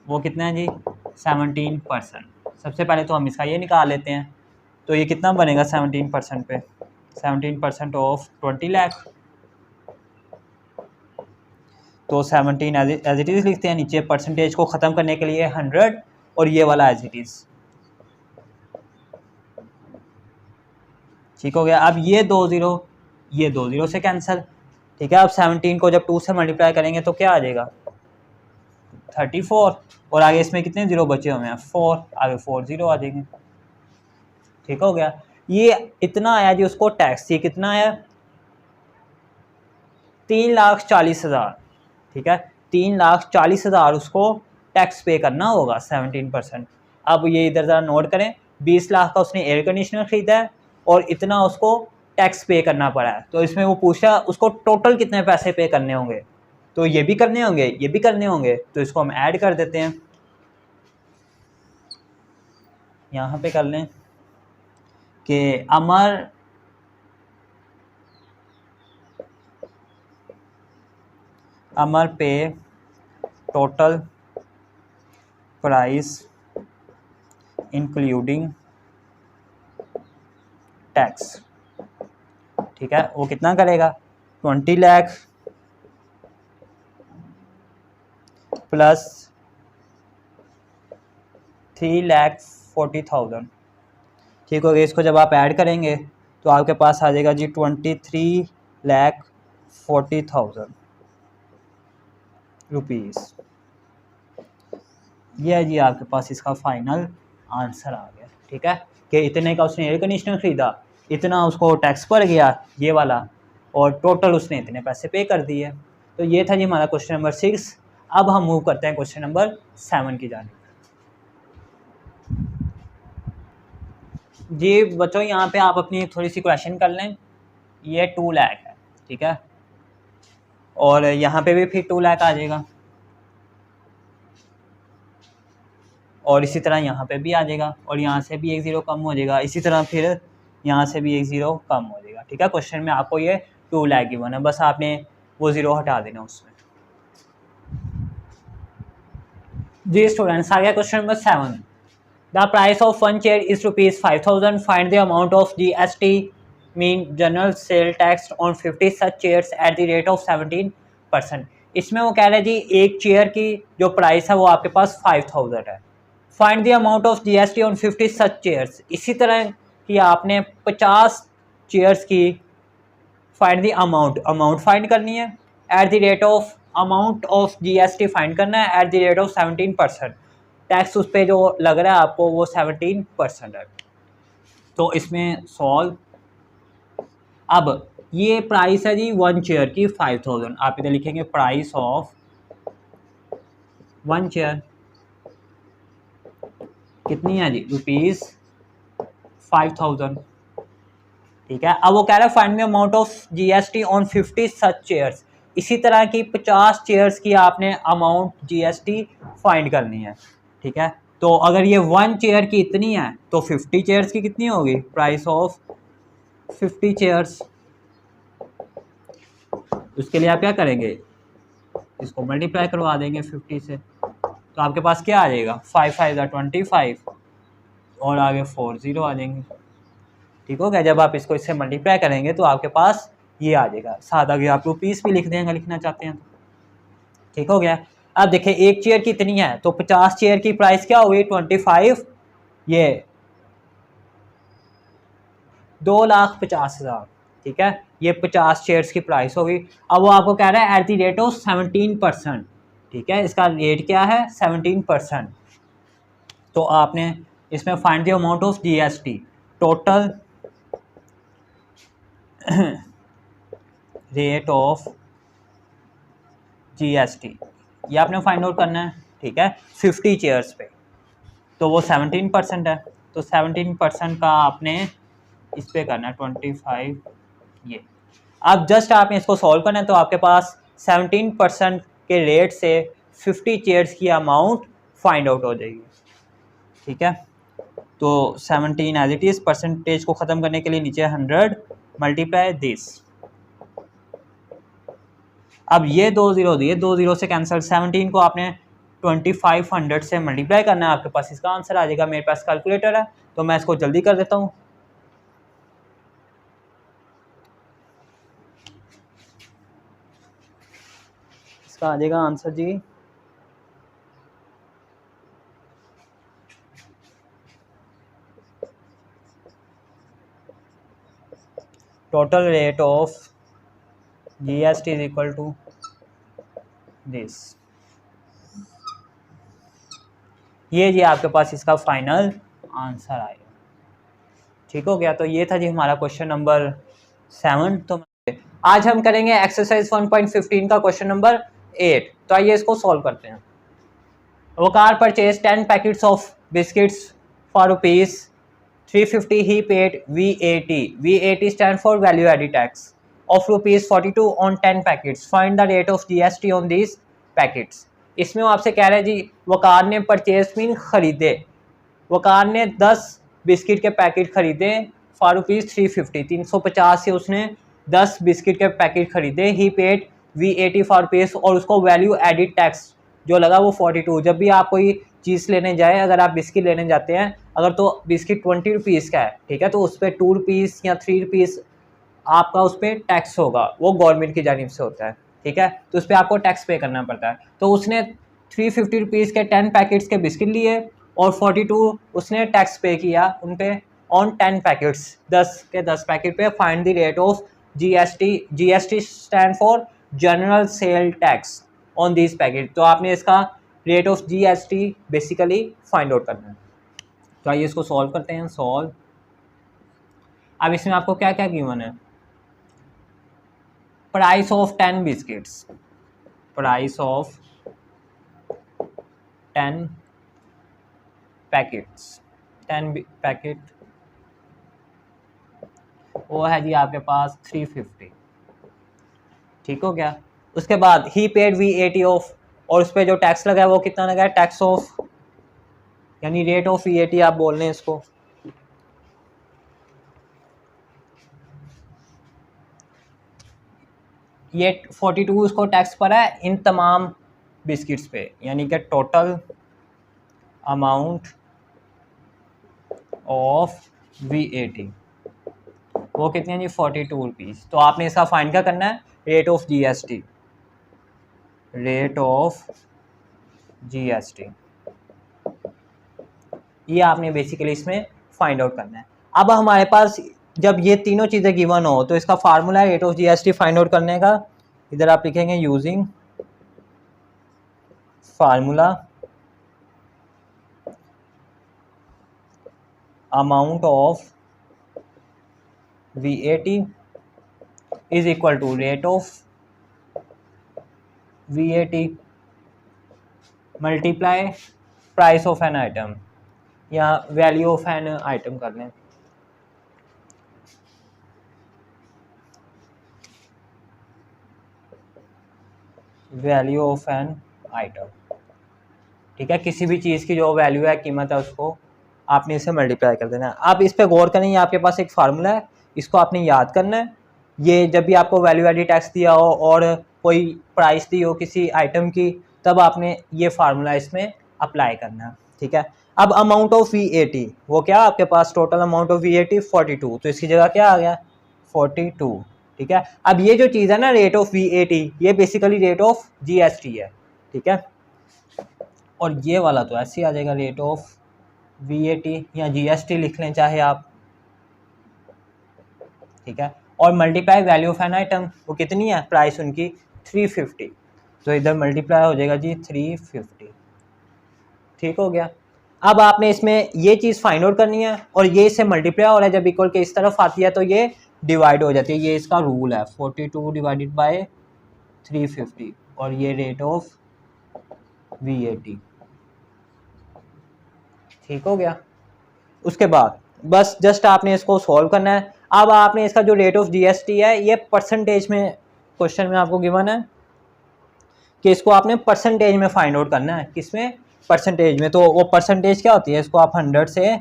वो कितना है जी 17%। सबसे पहले तो हम इसका ये निकाल लेते हैं, तो ये कितना बनेगा 17% पे, 17% ऑफ 20 लाख, तो 17 एज इट इज़ लिखते हैं, नीचे परसेंटेज को ख़त्म करने के लिए 100 और ये वाला एज इट इज़। ठीक हो गया। अब ये 2 0 से कैंसिल। ठीक है, अब 17 को जब 2 से मल्टीप्लाई करेंगे तो क्या आ जाएगा 34, और आगे इसमें कितने ज़ीरो बचे हुए हैं 4, आगे 4 0 आ जाएंगे। ठीक हो गया। ये इतना आया जी उसको टैक्स, ये कितना आया 3,40,000। ठीक है, 3,40,000 उसको टैक्स पे करना होगा 17%। अब ये इधर ज़रा नोट करें, 20 लाख का उसने एयर कंडीशनर ख़रीदा है और इतना उसको टैक्स पे करना पड़ा है। तो इसमें वो पूछा उसको टोटल कितने पैसे पे करने होंगे, तो ये भी करने होंगे, ये भी करने होंगे, तो इसको हम ऐड कर देते हैं। यहाँ पे कर लें कि अमर पे टोटल प्राइस इंक्लूडिंग टैक्स। ठीक है, वो कितना करेगा 20 लाख प्लस 3,40,000। ठीक हो गया। इसको जब आप ऐड करेंगे तो आपके पास आ जाएगा जी 23,40,000 रुपीज़। ये है जी आपके पास इसका फाइनल आंसर आ गया। ठीक है, कि इतने का उसने एयर कंडीशनर ख़रीदा, इतना उसको टैक्स पड़ गया ये वाला, और टोटल उसने इतने पैसे पे कर दिए। तो ये था जी हमारा क्वेश्चन नंबर 6। अब हम मूव करते हैं क्वेश्चन नंबर 7 की जानिब। जी बच्चों, यहाँ पे आप अपनी थोड़ी सी क्वेश्चन कर लें। ये 2 लाख है, ठीक है, और यहाँ पे भी फिर 2 लाख आ जाएगा, और इसी तरह यहाँ पे भी आ जाएगा, और यहाँ से भी 1 0 कम हो जाएगा, इसी तरह फिर यहाँ से भी 1 0 कम हो जाएगा। ठीक है, क्वेश्चन में आपको ये 2 लाख गिवन है, बस आपने वो 0 हटा देना उसमें। जी स्टूडेंट्स, आ गया question number 7। The price of 1 chair is ₹5,000। Find the amount of GST mean general sale tax on 50 such chairs eight the rate of 17%। इसमें वो कह रहे हैं जी एक चेयर की जो प्राइस है वो आपके पास 5,000 है। Find the amount of GST on 50 such chairs. इसी तरह कि आपने 50 चेयर्स की फाइंड द अमाउंट फाइंड करनी है, eight the rate of amount of GST find करना है eight the rate of 17%। Tax उस पर जो लग रहा है आपको वो 17% है। तो इसमें सॉल्व, अब ये प्राइस है जी 1 चेयर की 5,000। आप इधर लिखेंगे प्राइस ऑफ 1 चेयर कितनी है जी ₹5,000। ठीक है, अब वो कह रहा है find the amount of GST on 50 such chairs. इसी तरह की 50 चेयर्स की आपने अमाउंट GST फाइंड करनी है। ठीक है, तो अगर ये 1 चेयर की इतनी है तो 50 चेयर्स की कितनी होगी, प्राइस ऑफ 50 चेयर्स। उसके लिए आप क्या करेंगे, इसको मल्टीप्लाई करवा देंगे 50 से, तो आपके पास क्या आ जाएगा 5 5 25 और आगे 4 0 आ जाएंगे। ठीक हो गया। जब आप इसको इससे मल्टीप्लाई करेंगे तो आपके पास ये आ जाएगा। साथ आगे आप रुपीस भी लिख देंगे लिखना चाहते हैं। ठीक हो गया। अब देखिए एक चेयर कितनी है, तो 50 चेयर की प्राइस क्या होगी 25, ये 2,50,000। ठीक है, ये 50 चेयर्स की प्राइस होगी। अब वो आपको कह रहा है एट द रेट ऑफ 17%। ठीक है, इसका रेट क्या है 17%। तो आपने इसमें find the amount of GST total rate of GST, ये आपने फाइंड आउट करना है। ठीक है, 50 चेयर्स पे, तो वो 17% है, तो 17% का आपने इस पे करना है 25 ये। अब जस्ट आपने इसको सॉल्व करना है, तो आपके पास 17% के रेट से 50 चेयर्स की अमाउंट फाइंड आउट हो जाएगी। ठीक है, तो 17 एज इट इज़, परसेंटेज को ख़त्म करने के लिए नीचे 100 मल्टीप्लाई दिस। अब ये 2 0 दिए, 2 0 से कैंसिल। 17 को आपने 2500 से मल्टीप्लाई करना है, आपके पास इसका आंसर आ जाएगा। मेरे पास कैलकुलेटर है तो मैं इसको जल्दी कर देता हूँ। इसका आ जाएगा आंसर जी total rate of GST is equal to this. ये जी आपके पास इसका फाइनल आंसर आएगा। ठीक हो गया। तो ये था जी हमारा क्वेश्चन नंबर 7। तो आज हम करेंगे एक्सरसाइज 1.15 का क्वेश्चन नंबर 8। तो आइए इसको सॉल्व करते हैं। Waqar purchase 10 packets of biscuits for ₹350. He paid VAT. VAT stand for value added tax of ₹42 on 10 packets. Find the rate of GST on these packets. इसमें वो आपसे कह रहे हैं जी वकार ने परचेज मीन खरीदे, वकार ने 10 बिस्किट के पैकेट खरीदे फॉर ₹350, 350 से उसने 10 बिस्किट के पैकेट खरीदे। ही पेड VAT फॉर रुपीज़ और उसको वैल्यू एडिड टैक्स जो लगा वो 42। जब भी आप कोई चीज़ लेने जाए, अगर आप बिस्किट लेने जाते हैं, अगर तो बिस्किट 20 रुपीज़ का है, ठीक है, तो उस पर 2 रुपीज़ या 3 रुपीज़ आपका उस पर टैक्स होगा, वो गवर्नमेंट की जानिब से होता है, ठीक है, तो उस पर आपको टैक्स पे करना पड़ता है। तो उसने 350 रुपीज़ के 10 पैकेट्स के बिस्किट लिए और 42 उसने टैक्स पे किया उन पे ऑन 10 पैकेट्स, 10 के 10 पैकेट पे। Find the rate of GST। GST stand for general sale tax on this packet. तो आपने इसका rate of GST basically find out करना है। तो आइए इसको सॉल्व करते हैं। सॉल्व। अब इसमें आपको क्या क्या गिवन है? Price of 10 biscuits, price of 10 packets, 10 packet वो है जी आपके पास 350। ठीक हो गया। उसके बाद ही पेड VAT ऑफ, और उस पर जो टैक्स लगा है वो कितना लगा है? टैक्स ऑफ यानी रेट ऑफ VAT आप बोल रहे हैं इसको। ये 42 उसको टैक्स पड़ा है इन तमाम बिस्किट्स पे, यानी कि टोटल अमाउंट ऑफ VAT वो कितनी है जी? 42 रुपीज़। तो आपने इसका फाइंड क्या करना है? Rate of GST, rate of GST ये आपने बेसिकली इसमें फाइंड आउट करना है। अब हमारे पास जब ये तीनों चीज़ें गिवन हो तो इसका फार्मूला है rate of GST find out करने का। इधर आप लिखेंगे using formula amount of VAT is equal to rate of VAT multiply price of an item या वैल्यू ऑफ एन आइटम कर लें। वैल्यू ऑफ एन आइटम, ठीक है, किसी भी चीज़ की जो वैल्यू है, कीमत है, उसको आपने इसे मल्टीप्लाई कर देना है। आप इस पे गौर करें, आपके पास एक फार्मूला है, इसको आपने याद करना है। ये जब भी आपको वैल्यू एडिड टैक्स दिया हो और कोई प्राइस दी हो किसी आइटम की, तब आपने ये फार्मूला इसमें अप्लाई करना है, ठीक है। अब अमाउंट ऑफ VAT वो क्या आपके पास? टोटल अमाउंट ऑफ VAT 42, तो इसकी जगह क्या आ गया? 42, ठीक है। अब ये जो चीज़ है ना रेट ऑफ VAT, ये बेसिकली रेट ऑफ GST है, ठीक है। और ये वाला तो ऐसे ही आ जाएगा रेट ऑफ VAT या GST लिख लें चाहे आप, ठीक है। और multiply value of an item, वो कितनी है? प्राइस उनकी 350, तो इधर मल्टीप्लाई हो जाएगा जी 350। ठीक हो गया। अब आपने इसमें ये चीज़ फाइंड आउट करनी है और ये इससे मल्टीप्लाई हो रहा है, जब इक्वल के इस तरफ आती है तो ये डिवाइड हो जाती है। ये इसका रूल है 42 डिवाइडेड बाय 350 और ये रेट ऑफ VAT। ठीक हो गया। उसके बाद बस जस्ट आपने इसको सॉल्व करना है। अब आपने इसका जो रेट ऑफ GST है ये परसेंटेज में क्वेश्चन में आपको गिवन है कि इसको आपने परसेंटेज में फाइंड आउट करना है। किसमें? परसेंटेज में। तो वो परसेंटेज क्या होती है? इसको आप 100 से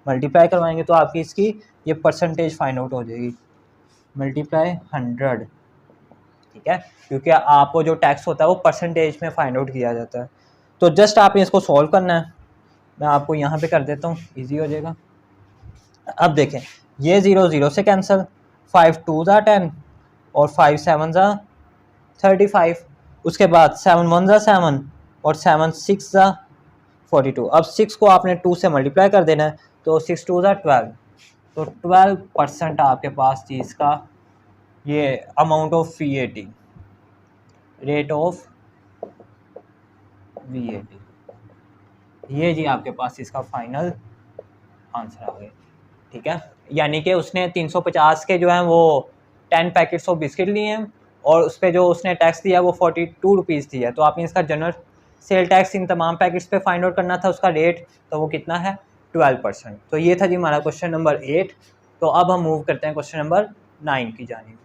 मल्टीप्लाई करवाएंगे तो आपकी इसकी ये परसेंटेज फाइंड आउट हो जाएगी, मल्टीप्लाई 100, ठीक है, क्योंकि आपको जो टैक्स होता है वो परसेंटेज में फाइंड आउट किया जाता है। तो जस्ट आपने इसको सॉल्व करना है। मैं आपको यहाँ पे कर देता हूँ, ईजी हो जाएगा। अब देखें, ये 0 0 से कैंसिल, 5 2 ज़ा 10 और 5 7 ज़ा 35। उसके बाद 7 1 ज़ा 7 और 7 6 ज़ा 42। अब 6 को आपने 2 से मल्टीप्लाई कर देना है, तो 6 2 ज़ा 12, तो 12% आपके पास चीज़ का ये amount of VAT, rate of VAT, ये जी आपके पास इसका फाइनल आंसर आ गया। ठीक है, यानी कि उसने 350 के जो हैं वो 10 पैकेट्स ऑफ बिस्किट लिए हैं और उस पर जो उसने टैक्स दिया वो 42 रुपीज़ दिया है। तो आपने इसका जनरल सेल टैक्स इन तमाम पैकेट्स पे फाइंड आउट करना था, उसका रेट, तो वो कितना है 12%। तो ये था जी हमारा क्वेश्चन नंबर 8। तो अब हम मूव करते हैं क्वेश्चन नंबर 9 की जानिब।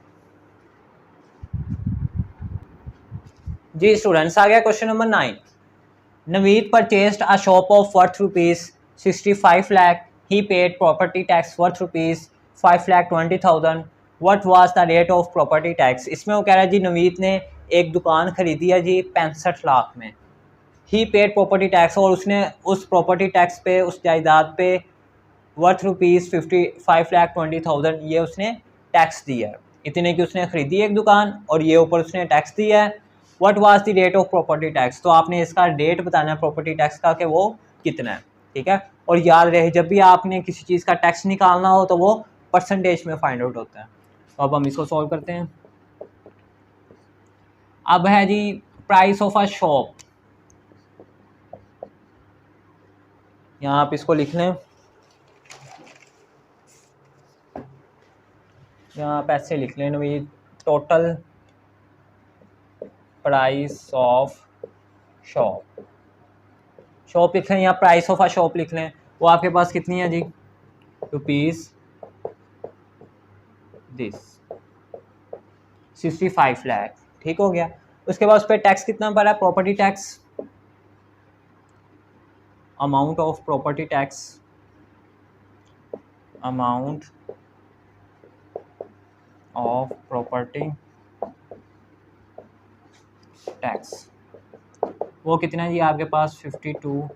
जी स्टूडेंट्स, आ गया question number 9। Naveed purchased a shop of worth ₹65 lakh. He paid property tax worth ₹5,20,000. What was the rate of property tax? इसमें वो कह रहा है जी नवीद ने एक दुकान खरीदी है जी 65 लाख में। ही पेड प्रॉपर्टी टैक्स, और उसने उस प्रॉपर्टी टैक्स पे, उस जायदाद पे वर्थ ₹55,20,000 ये उसने टैक्स दिया है। इतने की उसने ख़रीदी एक दुकान और ये ऊपर उसने टैक्स दिया है। What was the rate of property tax? तो आपने इसका रेट बताना है प्रॉपर्टी टैक्स का कि वो कितना है। ठीक है, और याद रहे जब भी आपने किसी चीज़ का टैक्स निकालना हो तो वो परसेंटेज में फाइंड आउट होता है। तो अब हम इसको सॉल्व करते हैं। अब है जी प्राइस ऑफ अ शॉप, यहाँ आप इसको लिख लें, यहाँ आप ऐसे लिख लें भाई, total price of shop, shop लिख लें या प्राइस ऑफ अ शॉप लिख लें। वो आपके पास कितनी है जी, रुपीज़ दिस 65 लाख। ठीक हो गया। उसके बाद उस पर टैक्स कितना पड़ा, property tax, amount of property tax, amount of property tax, वो कितना है जी आपके पास 52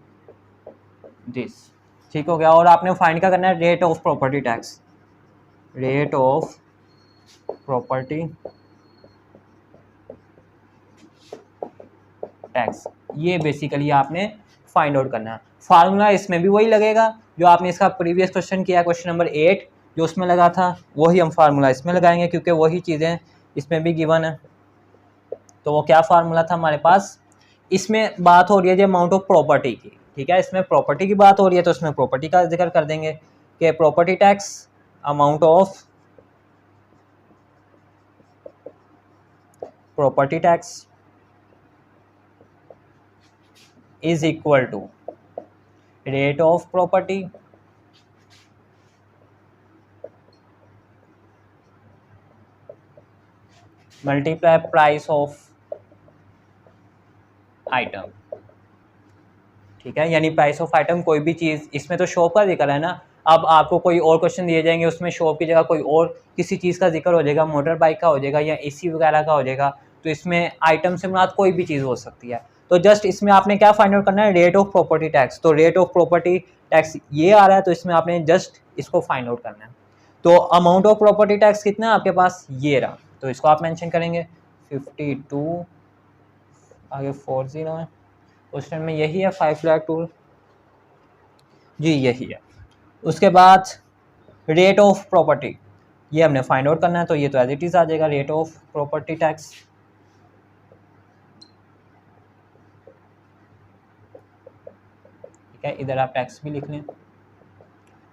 दिस। ठीक हो गया। और आपने फाइंड क्या करना है, rate of property tax, rate of property tax, ये बेसिकली आपने फाइंड आउट करना है। फार्मूला इसमें भी वही लगेगा जो आपने इसका प्रीवियस क्वेश्चन किया, क्वेश्चन नंबर 8 जो उसमें लगा था, वही हम फार्मूला इसमें लगाएंगे क्योंकि वही चीज़ें इसमें भी गिवन है। तो वो क्या फार्मूला था हमारे पास, इसमें बात हो रही है जो अमाउंट ऑफ प्रॉपर्टी की। ठीक है, इसमें प्रॉपर्टी की बात हो रही है तो इसमें प्रॉपर्टी का जिक्र कर देंगे कि property tax, amount of property tax is equal to rate of property multiply price of item. ठीक है, यानी प्राइस ऑफ आइटम, कोई भी चीज़, इसमें तो शॉप का जिक्र है ना। अब आपको कोई और क्वेश्चन दिए जाएंगे उसमें शॉप की जगह कोई और किसी चीज़ का जिक्र हो जाएगा, मोटर बाइक का हो जाएगा या एसी वगैरह का हो जाएगा, तो इसमें आइटम से मुराद कोई भी चीज़ हो सकती है। तो जस्ट इसमें आपने क्या फाइंड आउट करना है, रेट ऑफ प्रॉपर्टी टैक्स। तो रेट ऑफ प्रॉपर्टी टैक्स ये आ रहा है, तो इसमें आपने जस्ट इसको फाइंड आउट करना है। तो अमाउंट ऑफ प्रॉपर्टी टैक्स कितना है आपके पास, ये रहा, तो इसको आप मेंशन करेंगे 52, आगे 40 है, उस टाइम में यही है 5 लाख टू जी, यही है। उसके बाद रेट ऑफ प्रॉपर्टी, ये हमने फाइंड आउट करना है, तो ये तो एज इट इज़ आ जाएगा, रेट ऑफ प्रॉपर्टी टैक्स। ठीक है, इधर आप टैक्स भी लिख लें।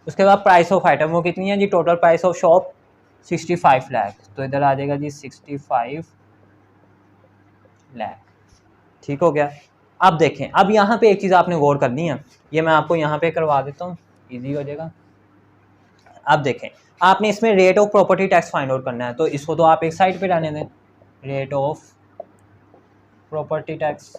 उसके बाद प्राइस ऑफ आइटम, वो कितनी है जी, total price of shop 65 lakh, तो इधर आ जाएगा जी 65 लाख। ठीक हो गया। अब देखें, अब यहाँ पे एक चीज़ आपने गौर करनी है, ये मैं आपको यहाँ पे करवा देता हूँ, इजी हो जाएगा। अब देखें, आपने इसमें rate of property tax find out करना है, तो इसको तो आप एक साइड पे रहने दें, रेट ऑफ प्रॉपर्टी टैक्स।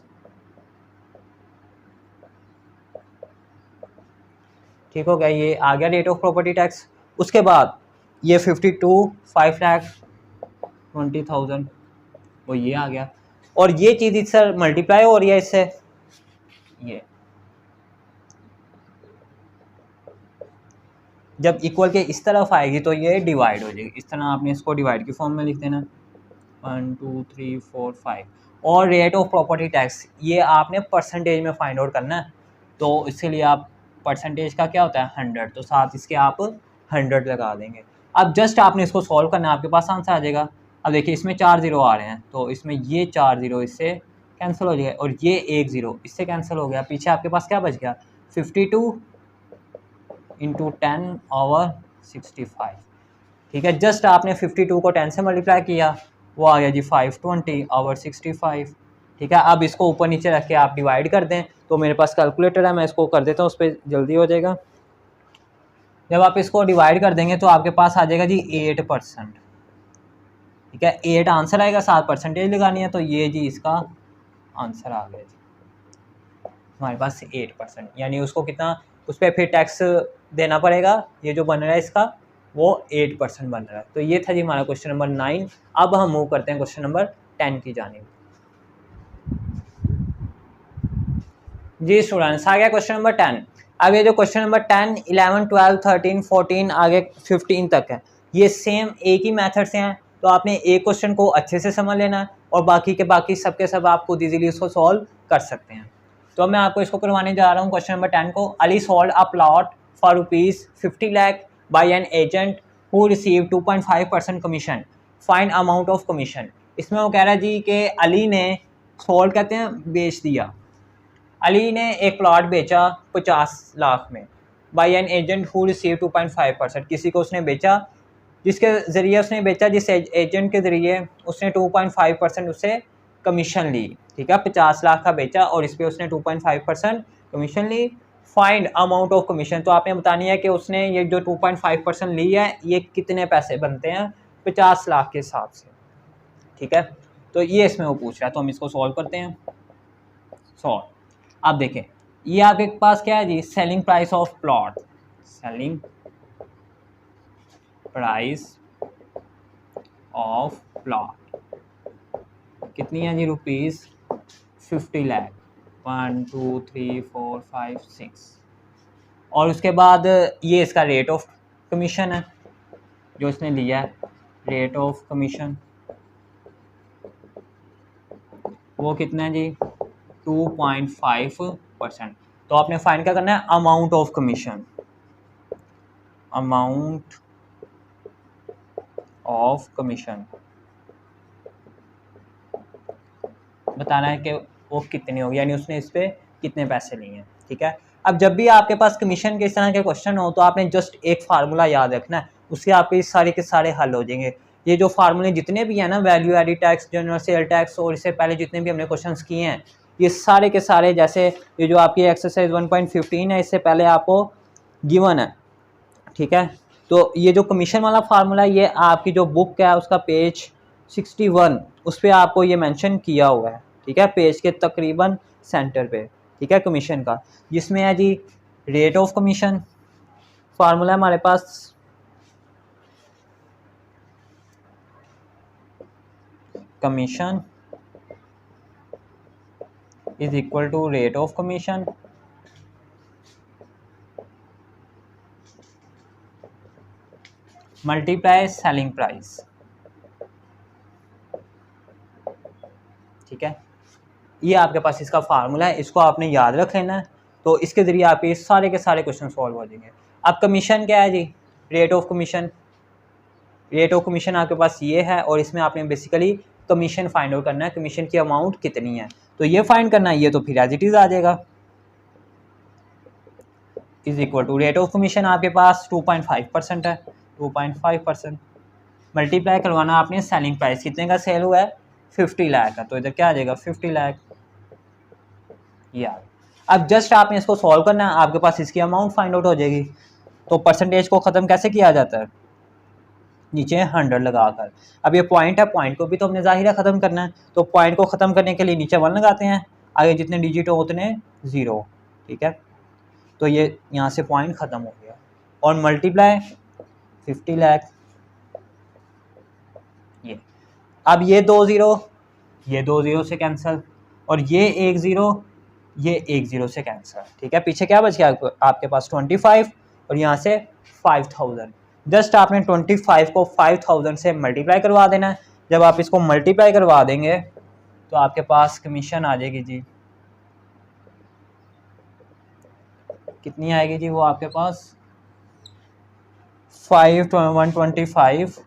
ठीक हो गया, ये आ गया रेट ऑफ प्रॉपर्टी टैक्स। उसके बाद ये 52 5,20,000 वो ये आ गया, और ये चीज़ इससे मल्टीप्लाई हो रही है इससे, ये जब इक्वल के इस तरफ आएगी तो ये डिवाइड हो जाएगी। इस तरह आपने इसको डिवाइड की फॉर्म में लिख देना, 1 2 3 4 5। और रेट ऑफ प्रॉपर्टी टैक्स ये आपने परसेंटेज में फाइंड आउट करना है, तो इसके लिए आप परसेंटेज का क्या होता है 100, तो साथ इसके आप 100 लगा देंगे। अब जस्ट आपने इसको सॉल्व करना है, आपके पास आंसर आ जाएगा। अब देखिए इसमें 4 ज़ीरो आ रहे हैं, तो इसमें ये 4 ज़ीरो इससे कैंसिल हो जाएगा और ये 1 ज़ीरो इससे कैंसिल हो गया। पीछे आपके पास क्या बच गया 52 इंटू 10 ओवर 65। ठीक है, जस्ट आपने 52 को 10 से मल्टीप्लाई किया, वो आ गया जी 520 ओवर 65। ठीक है, अब इसको ऊपर नीचे रख के आप डिवाइड कर दें, तो मेरे पास कैलकुलेटर है, मैं इसको कर देता हूँ, उस पर जल्दी हो जाएगा। जब आप इसको डिवाइड कर देंगे तो आपके पास आ जाएगा जी 8%। ठीक है, 8 आंसर आएगा, 7 परसेंटेज लगानी है, तो ये जी इसका आंसर आ गया जी हमारे पास 8%। यानी उसको कितना, उस पर फिर टैक्स देना पड़ेगा, ये जो बन रहा है इसका वो 8% बन रहा है। तो ये था जी हमारा क्वेश्चन नंबर 9। अब हम मूव करते हैं क्वेश्चन नंबर 10 की जानिब। जी स्टूडेंट्स, आ गया क्वेश्चन नंबर 10। अब ये जो क्वेश्चन नंबर 10, 11, 12, 13, 14 आगे 15 तक है, ये सेम एक ही मेथड से हैं। तो आपने एक क्वेश्चन को अच्छे से समझ लेना है और बाकी के बाकी सब के सब आप खुद इजीली इसको सॉल्व कर सकते हैं। तो मैं आपको इसको करवाने जा रहा हूँ क्वेश्चन नंबर 10 को। Ali sold a plot for ₹50 lakh by an agent who receive 2.5% commission, find amount of commission. इसमें वो कह रहा है जी कि अली ने सोल्ड कहते हैं बेच दिया, अली ने एक प्लॉट बेचा 50 लाख में, by N agent who receive 2.5%। किसी को उसने बेचा, जिसके ज़रिए उसने बेचा, जिस एजेंट के ज़रिए उसने 2.5% उससे कमीशन ली। ठीक है, 50 लाख का बेचा और इस पर उसने 2.5% कमीशन ली। फाइंड अमाउंट ऑफ कमीशन, तो आपने बतानी है कि उसने ये जो 2.5% ली है ये कितने पैसे बनते हैं 50 लाख के हिसाब से। ठीक है, तो ये इसमें वो पूछ रहा है, तो हम इसको सॉल्व करते हैं। सॉल्व, आप देखें ये आपके पास क्या है जी, selling price of plot, selling price of plot कितनी है जी, ₹50 लाख। 1 2 3 4 5 6। और उसके बाद ये इसका रेट ऑफ कमीशन है जो इसने लिया है, रेट ऑफ कमीशन वो कितना है जी 2.5%। तो आपने फाइंड क्या करना है, amount of commission, amount of commission बताना है कि वो कितनी होगी, यानी उसने इस पर कितने पैसे लिए हैं। ठीक है, अब जब भी आपके पास कमीशन के इस तरह के क्वेश्चन हो तो आपने जस्ट एक फार्मूला याद रखना है, उससे आपके सारे के सारे हल हो जाएंगे। ये जो फार्मूले जितने भी हैं ना, value added tax, general sale tax और इससे पहले जितने भी हमने क्वेश्चंस किए हैं, ये सारे के सारे, जैसे ये जो आपकी एक्सरसाइज 1.15 है, इससे पहले आपको गिवन है। ठीक है, तो ये जो कमीशन वाला फार्मूला, ये आपकी जो बुक है उसका पेज 61 उस पर आपको ये मेंशन किया हुआ है। ठीक है, पेज के तकरीबन सेंटर पे। ठीक है, कमीशन का, जिसमें है जी रेट ऑफ कमीशन, फार्मूला हमारे पास commission is equal to rate of commission multiply selling price. ठीक है, ये आपके पास इसका फार्मूला है, इसको आपने याद रख लेना है, तो इसके ज़रिए आपके सारे के सारे क्वेश्चन सॉल्व हो जाएंगे। अब कमीशन क्या है जी, rate of commission, rate of commission आपके पास ये है और इसमें आपने बेसिकली कमीशन फाइंड आउट करना है, कमीशन की अमाउंट कितनी है, तो ये फाइंड करना है। ये तो फिर एज इट इज़ आ जाएगा, is equal to rate of commission आपके पास 2.5% है, 2.5% मल्टीप्लाई करवाना आपने सेलिंग प्राइस, कितने का सेल हुआ है 50 लाख का, तो इधर क्या आ जाएगा 50 लाख। यार अब जस्ट आपने इसको सॉल्व करना है, आपके पास इसकी अमाउंट फाइंड आउट हो जाएगी। तो परसेंटेज को ख़त्म कैसे किया जाता है, नीचे 100 लगाकर। अब ये पॉइंट है, पॉइंट को भी तो हमने ज़ाहिर ख़त्म करना है, तो पॉइंट को ख़त्म करने के लिए नीचे 1 लगाते हैं, आगे जितने डिजिट हो उतने 0। ठीक है, तो ये यहाँ से पॉइंट ख़त्म हो गया और मल्टीप्लाई 50 लाख। ये अब ये 2 ज़ीरो, ये 2 ज़ीरो से कैंसिल और ये 1 ज़ीरो, ये 1 ज़ीरो से कैंसिल। ठीक है, पीछे क्या बच गया आपके पास 25 और यहाँ से 5000। जस्ट आपने 25 को 5000 से मल्टीप्लाई करवा देना है, जब आप इसको मल्टीप्लाई करवा देंगे तो आपके पास कमीशन आ जाएगी जी, कितनी आएगी जी, वो आपके पास 125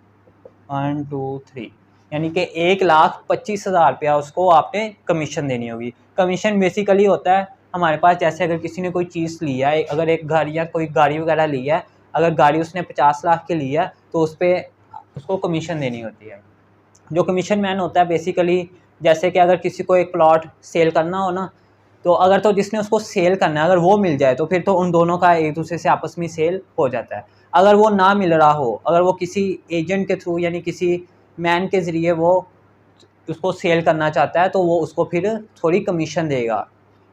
1 2 3 यानी कि 1,25,000 रुपया उसको आपने कमीशन देनी होगी। कमीशन बेसिकली होता है हमारे पास, जैसे अगर किसी ने कोई चीज़ लिया है, अगर एक घर या कोई गाड़ी वगैरह ली है, अगर गाड़ी उसने 50 लाख की ली है तो उस पर उसको कमीशन देनी होती है। जो कमीशन मैन होता है बेसिकली, जैसे कि अगर किसी को एक प्लॉट सेल करना हो ना, तो अगर तो जिसने उसको सेल करना है अगर वो मिल जाए तो फिर तो उन दोनों का एक दूसरे से आपस में सेल हो जाता है। अगर वो ना मिल रहा हो, अगर वो किसी एजेंट के थ्रू यानी किसी मैन के ज़रिए वो उसको सेल करना चाहता है तो वो उसको फिर थोड़ी कमीशन देगा,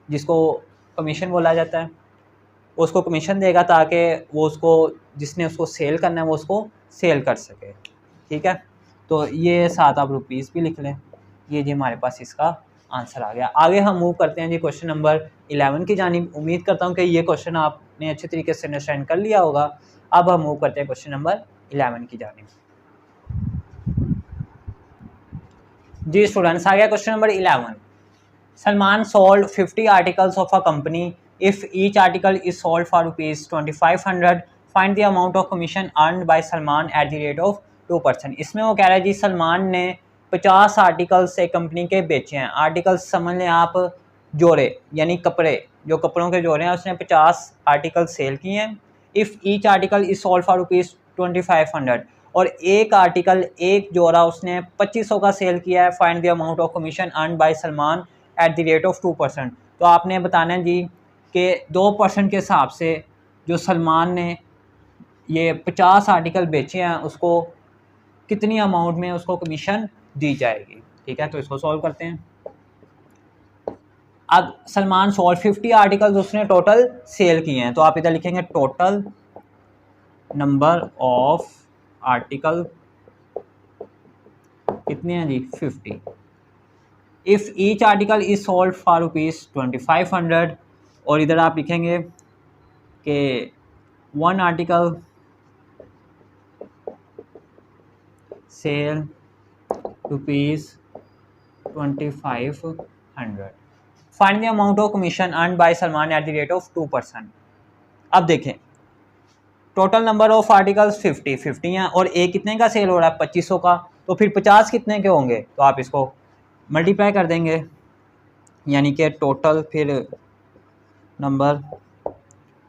जिसको कमीशन बोला जाता है, उसको कमीशन देगा ताकि वो उसको जिसने उसको सेल करना है वो उसको सेल कर सके। ठीक है, तो ये साथ आप रुपीज़ भी लिख लें। ये जी हमारे पास इसका आंसर आ गया। आगे हम मूव करते हैं जी क्वेश्चन नंबर 11 की जानिब। उम्मीद करता हूँ कि ये क्वेश्चन आपने अच्छे तरीके से अंडरस्टैंड कर लिया होगा। अब हम मूव करते हैं क्वेश्चन नंबर 11 की जानिब। जी स्टूडेंट्स, आ गया question number 11। Salman sold 50 articles of a company. If each article is sold for ₹2500, find the amount of commission earned bye Salman at the rate of 2%। इसमें वो कह रहा है जी सलमान ने 50 आर्टिकल्स एक कंपनी के बेचे हैं। आर्टिकल्स समझ लें आप जोड़े, यानी कपड़े, जो कपड़ों के जोड़े हैं, उसने 50 आर्टिकल सेल किए हैं। If each article is sold for ₹2500 और एक आर्टिकल, एक जोड़ा उसने 2500 का सेल किया है। Find the amount of commission earn by Salman at the rate of 2%। तो आपने बताना है जी कि 2% के हिसाब से जो सलमान ने ये 50 आर्टिकल बेचे हैं उसको कितनी अमाउंट में उसको कमीशन दी जाएगी। ठीक है, तो इसको सॉल्व करते हैं। अब सलमान सोल्ड 50 आर्टिकल्स उसने टोटल सेल किए हैं, तो आप इधर लिखेंगे टोटल नंबर ऑफ आर्टिकल कितने हैं जी, 50। If each article is sold for ₹2500 और इधर आप लिखेंगे कि one article sale ₹2500। Find the amount of commission earn by Salman at the rate of 2%। अब देखें टोटल नंबर ऑफ आर्टिकल्स 50 हैं और एक कितने का सेल हो रहा है, 2500 का, तो फिर 50 कितने के होंगे, तो आप इसको मल्टीप्लाई कर देंगे, यानी कि टोटल फिर number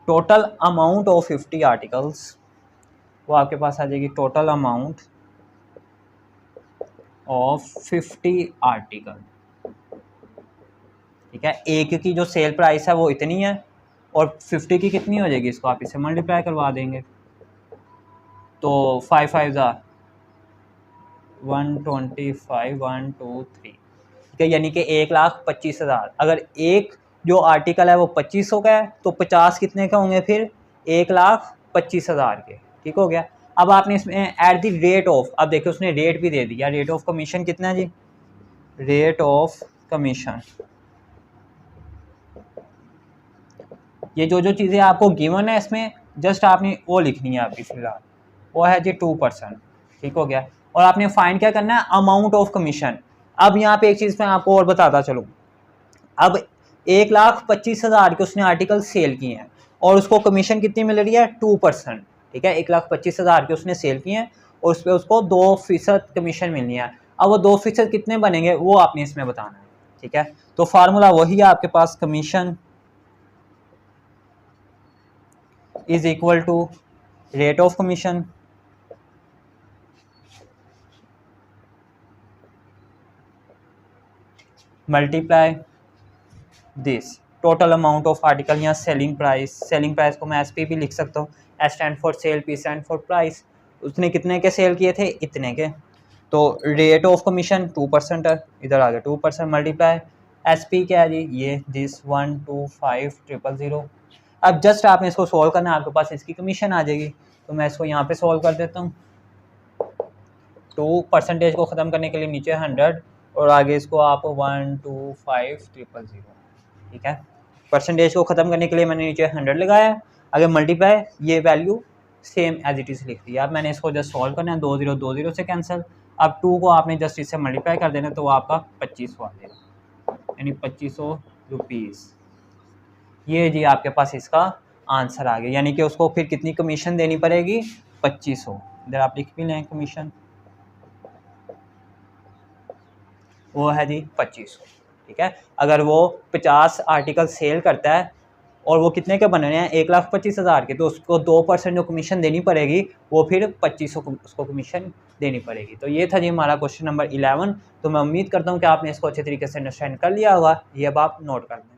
total amount of 50 articles वो आपके पास आ जाएगी टोटल अमाउंट ऑफ 50 आर्टिकल। ठीक है, एक की जो सेल प्राइस है वो इतनी है और 50 की कितनी हो जाएगी, इसको आप इसे मल्टीप्लाई करवा देंगे, तो 5 5 125 1 2 3। ठीक है, यानी कि 1,25,000। अगर एक जो आर्टिकल है वो 2500 का है तो 50 कितने का होंगे, फिर 1,25,000 के। ठीक हो गया। अब आपने इसमें एट द रेट ऑफ, अब देखिए उसने रेट भी दे दिया, रेट ऑफ कमीशन कितना है जी, रेट ऑफ कमीशन, ये जो जो चीज़ें आपको गिवन है इसमें जस्ट आपने वो लिखनी है आपकी फिलहाल, वो है जी 2%। ठीक हो गया। और आपने फाइंड क्या करना है, अमाउंट ऑफ कमीशन। अब यहाँ पे एक चीज़ मैं आपको और बताता चलूँ, अब 1,25,000 के उसने आर्टिकल सेल किए हैं और उसको कमीशन कितनी मिल रही है, 2%। ठीक है, 1,25,000 के उसने सेल किए हैं और उस पर उसको 2% कमीशन मिलनी है। अब वो 2% कितने बनेंगे वो आपने इसमें बताना है। ठीक है, तो फार्मूला वही है आपके पास, commission is equal to rate of commission multiply this total amount of article या सेलिंग प्राइस। सेलिंग प्राइस को मैं SP भी लिख सकता हूँ, S stand for sale, P stand for price. उसने कितने के सेल किए थे, इतने के, तो रेट ऑफ कमीशन 2% है, इधर आ गया 2% मल्टीप्लाई SP क्या है जी, ये दिस 125,000। अब जस्ट आपने इसको सॉल्व करना है, आपके पास इसकी कमीशन आ जाएगी, तो मैं इसको यहाँ पे सॉल्व कर देता हूँ। 2% को ख़त्म करने के लिए नीचे 100 और आगे इसको आप 125,000। ठीक है, परसेंटेज को ख़त्म करने के लिए मैंने नीचे 100 लगाया, आगे मल्टीप्लाई, ये value same as it is लिख दी। अब मैंने इसको जस्ट सॉल्व करना है, 2 0 2 0 से कैंसिल। अब 2 को आपने जस्ट इससे मल्टीप्लाई कर देना तो वो आपका 2500 आ जाएगा, यानी 2500 रुपीज़। ये जी आपके पास इसका आंसर आ गया, यानी कि उसको फिर कितनी कमीशन देनी पड़ेगी, 2500। इधर आप लिख भी लें कमीशन, वो है जी 2500, ठीक है। अगर वो 50 आर्टिकल सेल करता है और वो कितने के बनने हैं, 1,25,000 के, तो उसको 2% जो कमीशन देनी पड़ेगी वो फिर 2500 उसको कमीशन देनी पड़ेगी। तो ये था जी हमारा क्वेश्चन नंबर 11। तो मैं उम्मीद करता हूँ कि आपने इसको अच्छे तरीके से अंडरस्टैंड कर लिया होगा। ये अब आप नोट कर लें।